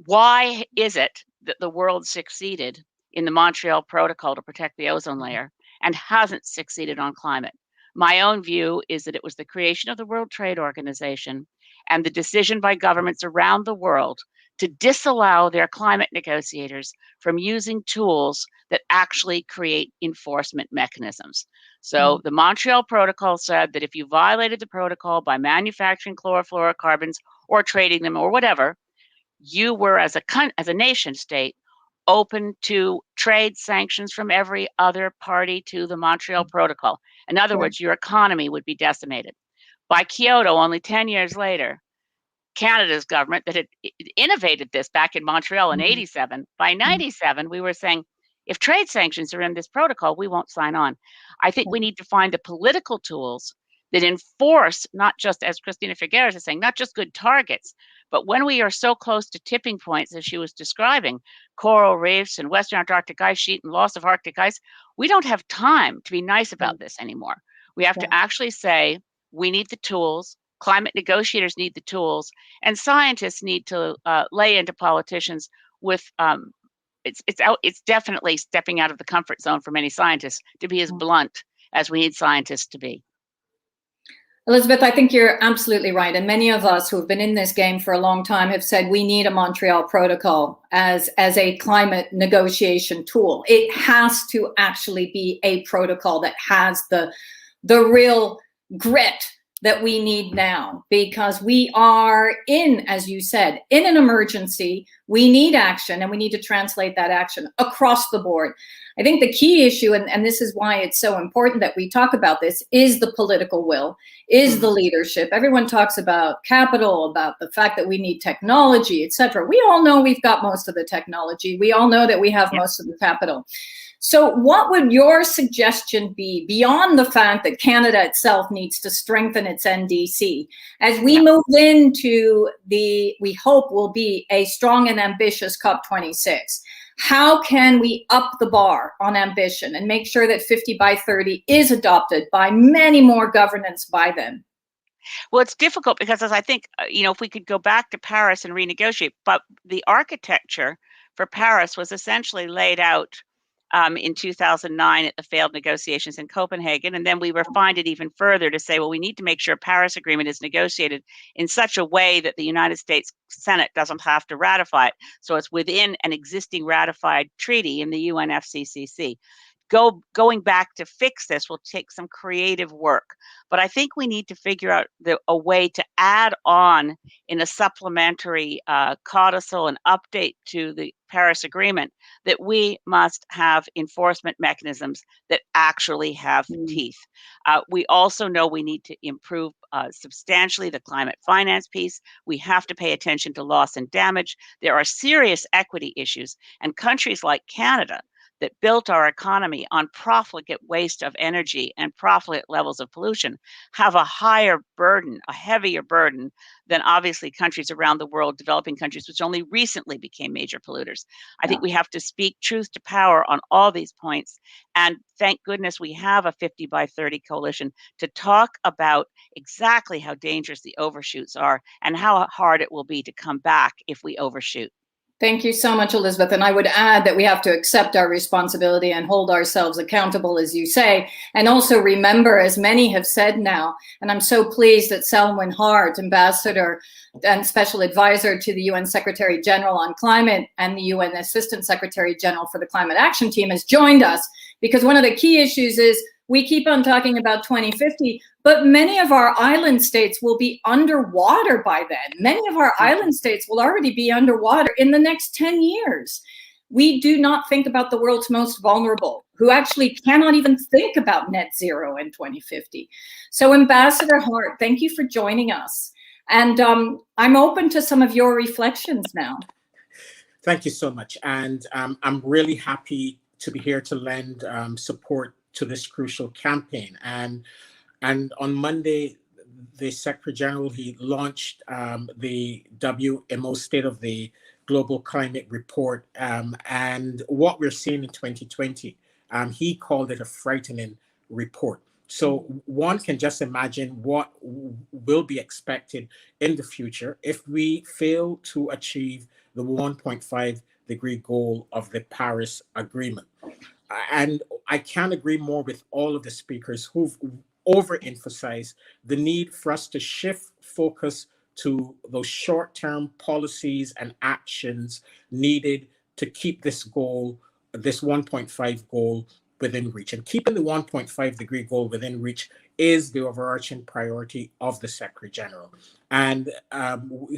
Why is it that the world succeeded in the Montreal Protocol to protect the ozone layer and hasn't succeeded on climate? My own view is that it was the creation of the World Trade Organization and the decision by governments around the world to disallow their climate negotiators from using tools that actually create enforcement mechanisms. So the Montreal Protocol said that if you violated the protocol by manufacturing chlorofluorocarbons or trading them or whatever, you were, as a nation state, open to trade sanctions from every other party to the Montreal Protocol. In other words, your economy would be decimated. By Kyoto, only 10 years later, Canada's government that had innovated this back in Montreal in 87, by 97, we were saying, if trade sanctions are in this protocol, we won't sign on. I think we need to find the political tools that enforce, not just, as Cristiano Figueres is saying, not just good targets, but when we are so close to tipping points, as she was describing, coral reefs and Western Antarctic Ice Sheet and loss of Arctic ice, we don't have time to be nice about this anymore. We have to actually say, we need the tools, climate negotiators need the tools, and scientists need to lay into politicians with, it's definitely stepping out of the comfort zone for many scientists to be as blunt as we need scientists to be. Elizabeth, I think you're absolutely right. And many of us who have been in this game for a long time have said we need a Montreal Protocol as a climate negotiation tool. It has to actually be a protocol that has the real grit that we need now, because we are in, as you said, in an emergency. We need action, and we need to translate that action across the board. I think the key issue, and this is why it's so important that we talk about this, is the political will, is the leadership. Everyone talks about capital, about the fact that we need technology, etc. We all know we've got most of the technology. We all know that we have most of the capital. So what would your suggestion be, beyond the fact that Canada itself needs to strengthen its NDC, as we move into we hope will be a strong and ambitious COP26? How can we up the bar on ambition and make sure that 50 by 30 is adopted by many more governments by then? Well, it's difficult because, as I think, if we could go back to Paris and renegotiate, but the architecture for Paris was essentially laid out in 2009 at the failed negotiations in Copenhagen. And then we refined it even further to say, well, we need to make sure Paris Agreement is negotiated in such a way that the United States Senate doesn't have to ratify it. So it's within an existing ratified treaty in the UNFCCC. Going back to fix this will take some creative work, but I think we need to figure out a way to add on in a supplementary codicil and update to the Paris Agreement that we must have enforcement mechanisms that actually have teeth. We also know we need to improve substantially the climate finance piece. We have to pay attention to loss and damage. There are serious equity issues, and countries like Canada that built our economy on profligate waste of energy and profligate levels of pollution have a higher burden, a heavier burden than obviously countries around the world, developing countries, which only recently became major polluters. I think we have to speak truth to power on all these points. And thank goodness we have a 50 by 30 coalition to talk about exactly how dangerous the overshoots are and how hard it will be to come back if we overshoot. Thank you so much, Elizabeth. And I would add that we have to accept our responsibility and hold ourselves accountable, as you say, and also remember, as many have said now, and I'm so pleased that Selwyn Hart, Ambassador and Special Advisor to the UN Secretary General on Climate and the UN Assistant Secretary General for the Climate Action Team, has joined us, because one of the key issues is we keep on talking about 2050, but many of our island states will be underwater by then. Many of our island states will already be underwater in the next 10 years. We do not think about the world's most vulnerable, who actually cannot even think about net zero in 2050. So Ambassador Hart, thank you for joining us. And I'm open to some of your reflections now. Thank you so much. And I'm really happy to be here to lend support to this crucial campaign. And on Monday, the Secretary General, he launched the WMO State of the Global Climate Report. And what we're seeing in 2020, he called it a frightening report. So one can just imagine what will be expected in the future if we fail to achieve the 1.5 degree goal of the Paris Agreement. And I can't agree more with all of the speakers who've overemphasized the need for us to shift focus to those short-term policies and actions needed to keep this goal, this 1.5 goal within reach. And keeping the 1.5 degree goal within reach is the overarching priority of the Secretary General. And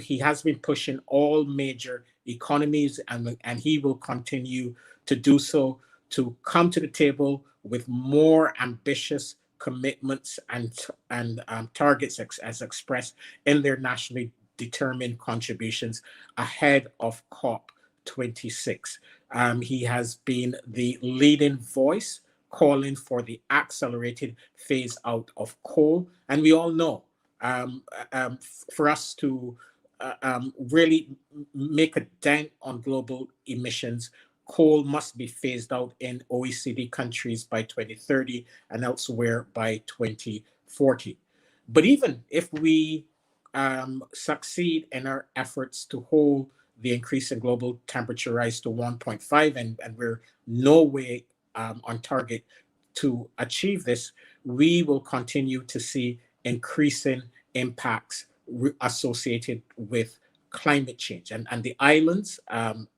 he has been pushing all major economies, and he will continue to do so, to come to the table with more ambitious commitments and targets as expressed in their nationally determined contributions ahead of COP26. He has been the leading voice calling for the accelerated phase out of coal. And we all know for us to really make a dent on global emissions, coal must be phased out in OECD countries by 2030 and elsewhere by 2040. But even if we succeed in our efforts to hold the increase in global temperature rise to 1.5, and we're no way on target to achieve this, we will continue to see increasing impacts associated with climate change. And the islands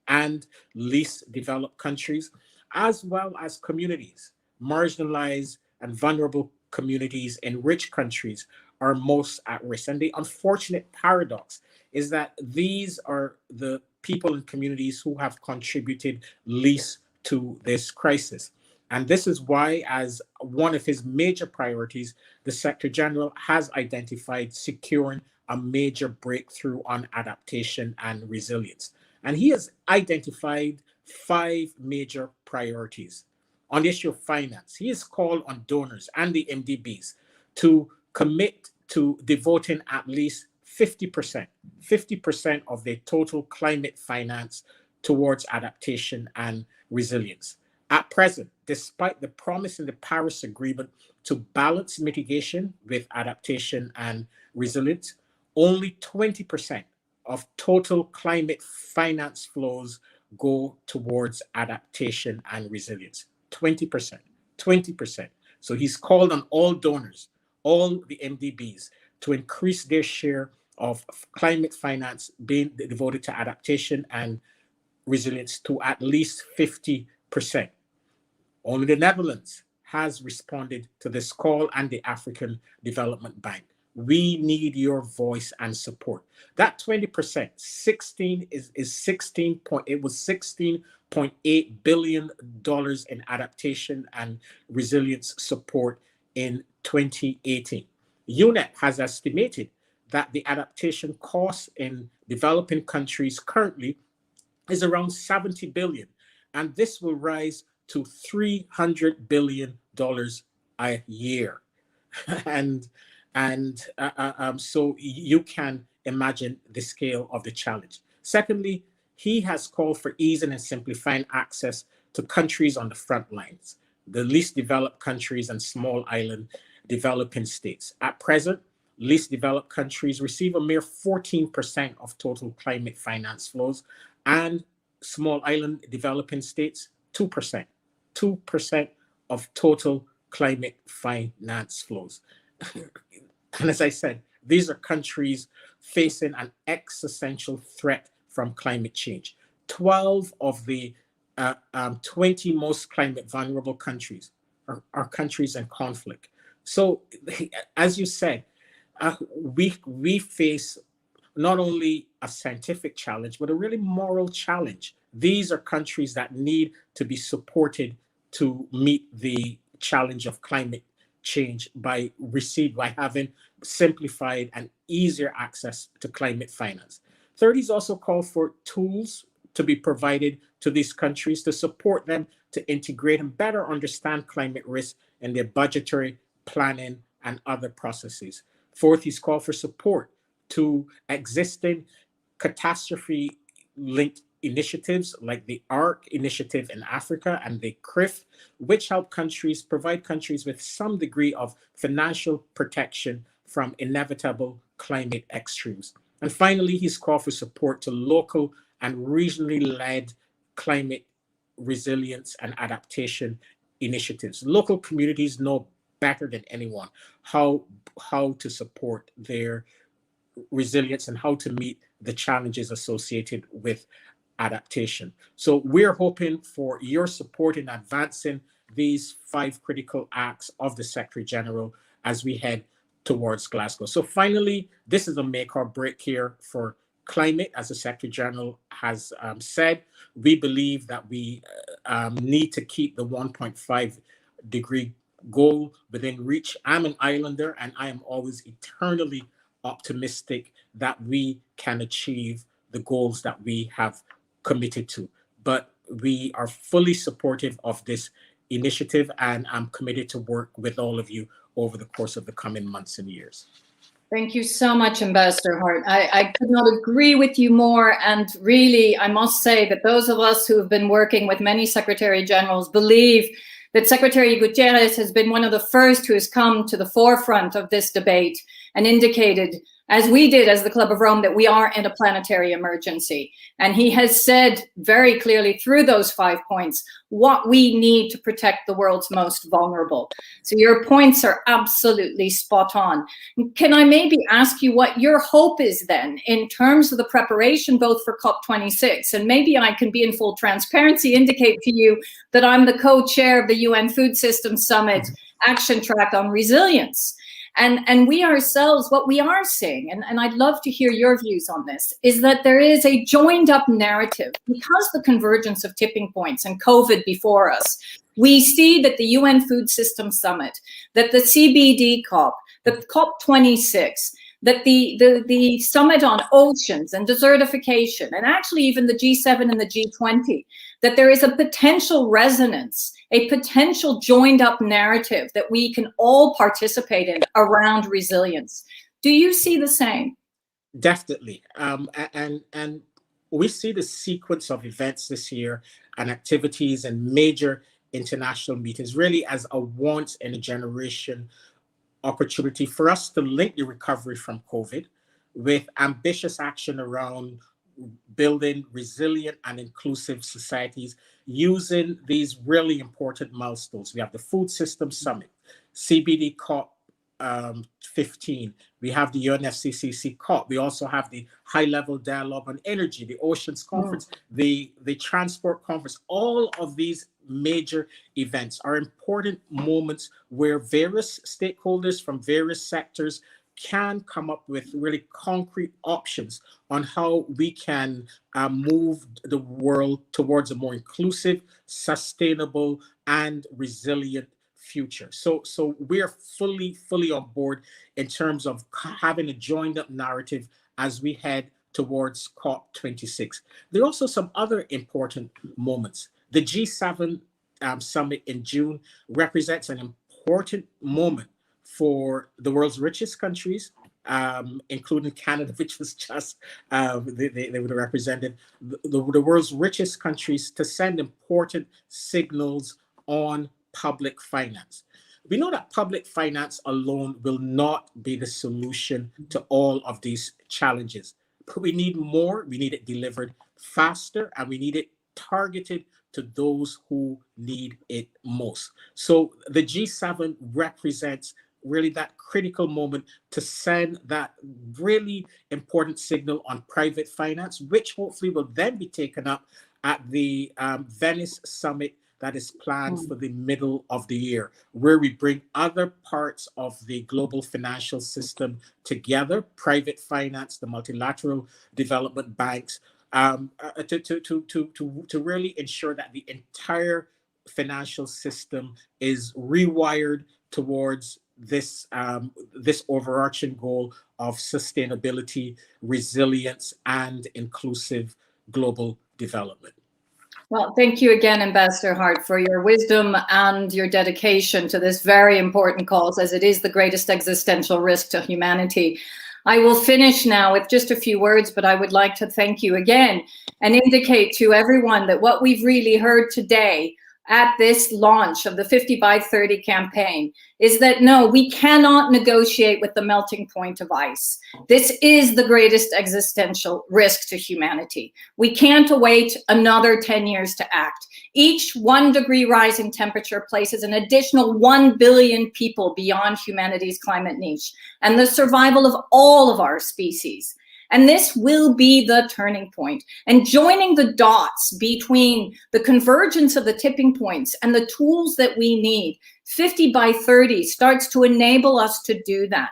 and least developed countries, as well as communities, marginalized and vulnerable communities in rich countries, are most at risk. And the unfortunate paradox is that these are the people and communities who have contributed least to this crisis. And this is why, as one of his major priorities, the Secretary General has identified securing a major breakthrough on adaptation and resilience. And he has identified 5 major priorities. On the issue of finance, he has called on donors and the MDBs to commit to devoting at least 50% of their total climate finance towards adaptation and resilience. At present, despite the promise in the Paris Agreement to balance mitigation with adaptation and resilience, only 20% of total climate finance flows go towards adaptation and resilience. 20%. So he's called on all donors, all the MDBs, to increase their share of climate finance being devoted to adaptation and resilience to at least 50%. Only the Netherlands has responded to this call, and the African Development Bank. We need your voice and support. That 20%, it was $16.8 billion in adaptation and resilience support in 2018. UNEP has estimated that the adaptation cost in developing countries currently is around 70 billion, and this will rise to $300 billion a year. So you can imagine the scale of the challenge. Secondly, he has called for easing and simplifying access to countries on the front lines, the least developed countries and small island developing states. At present, least developed countries receive a mere 14% of total climate finance flows, and small island developing states, 2%. 2% of total climate finance flows. And as I said, these are countries facing an existential threat from climate change. 12 of the 20 most climate vulnerable countries are countries in conflict. So, as you said, we face not only a scientific challenge, but a really moral challenge. These are countries that need to be supported to meet the challenge of climate change by having simplified and easier access to climate finance. Third, he's also called for tools to be provided to these countries to support them to integrate and better understand climate risk in their budgetary planning and other processes. Fourth, he's called for support to existing catastrophe-linked initiatives like the ARC initiative in Africa and the CRIF, which help provide countries with some degree of financial protection from inevitable climate extremes. And finally, he's called for support to local and regionally led climate resilience and adaptation initiatives. Local communities know better than anyone how to support their resilience and how to meet the challenges associated with adaptation. So we're hoping for your support in advancing these 5 critical acts of the Secretary General as we head towards Glasgow. So finally, this is a make or break here for climate. As the Secretary General has said, we believe that we need to keep the 1.5 degree goal within reach. I'm an islander, and I am always eternally optimistic that we can achieve the goals that we have committed to. But we are fully supportive of this initiative, and I'm committed to work with all of you over the course of the coming months and years. Thank you so much, Ambassador Hart. I could not agree with you more. And really, I must say that those of us who have been working with many Secretary Generals believe that Secretary Gutierrez has been one of the first who has come to the forefront of this debate and indicated, as we did as the Club of Rome, that we are in a planetary emergency. And he has said very clearly through those 5 points what we need to protect the world's most vulnerable. So your points are absolutely spot on. Can I maybe ask you what your hope is then in terms of the preparation both for COP26? And maybe I can be in full transparency, indicate to you that I'm the co-chair of the UN Food Systems Summit Action Track on Resilience. And we ourselves, what we are seeing, and I'd love to hear your views on this, is that there is a joined up narrative because the convergence of tipping points and COVID before us. We see that the UN Food Systems Summit, that the CBD COP, the COP26, that the Summit on Oceans and Desertification, and actually even the G7 and the G20, that there is a potential resonance, a potential joined up narrative that we can all participate in around resilience. Do you see the same? Definitely. And we see the sequence of events this year and activities and major international meetings really as a once in a generation opportunity for us to link the recovery from COVID with ambitious action around building resilient and inclusive societies using these really important milestones. We have the Food Systems Summit, CBD COP 15. We have the UNFCCC COP. We also have the high-level dialogue on energy, the Oceans Conference, the Transport Conference. All of these major events are important moments where various stakeholders from various sectors can come up with really concrete options on how we can move the world towards a more inclusive, sustainable, and resilient future. So we are fully on board in terms of having a joined up narrative as we head towards COP26. There are also some other important moments. The G7 summit in June represents an important moment for the world's richest countries, including Canada, which was just, they were represented, the world's richest countries, to send important signals on public finance. We know that public finance alone will not be the solution to all of these challenges, but we need more. We need it delivered faster, and we need it targeted to those who need it most. So the G7 represents really that critical moment to send that really important signal on private finance, which hopefully will then be taken up at the Venice summit that is planned for the middle of the year, where we bring other parts of the global financial system together, private finance, the multilateral development banks, to really ensure that the entire financial system is rewired towards this this overarching goal of sustainability, resilience, and inclusive global development. Well, thank you again, Ambassador Hart, for your wisdom and your dedication to this very important cause, as it is the greatest existential risk to humanity. I will finish now with just a few words, but I would like to thank you again and indicate to everyone that what we've really heard today at this launch of the 50 by 30 campaign is that no, we cannot negotiate with the melting point of ice. This is the greatest existential risk to humanity. We can't await another 10 years to act. Each 1 degree rise in temperature places an additional 1 billion people beyond humanity's climate niche and the survival of all of our species. And this will be the turning point. And joining the dots between the convergence of the tipping points and the tools that we need, 50 by 30 starts to enable us to do that.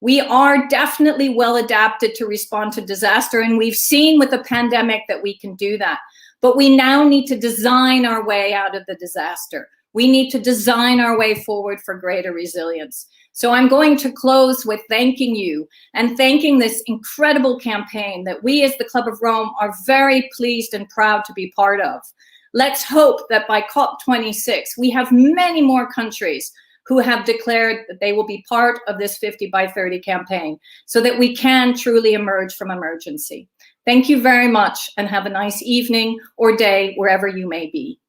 We are definitely well adapted to respond to disaster, and we've seen with the pandemic that we can do that. But we now need to design our way out of the disaster. We need to design our way forward for greater resilience. So I'm going to close with thanking you and thanking this incredible campaign that we as the Club of Rome are very pleased and proud to be part of. Let's hope that by COP26, we have many more countries who have declared that they will be part of this 50 by 30 campaign so that we can truly emerge from emergency. Thank you very much and have a nice evening or day wherever you may be.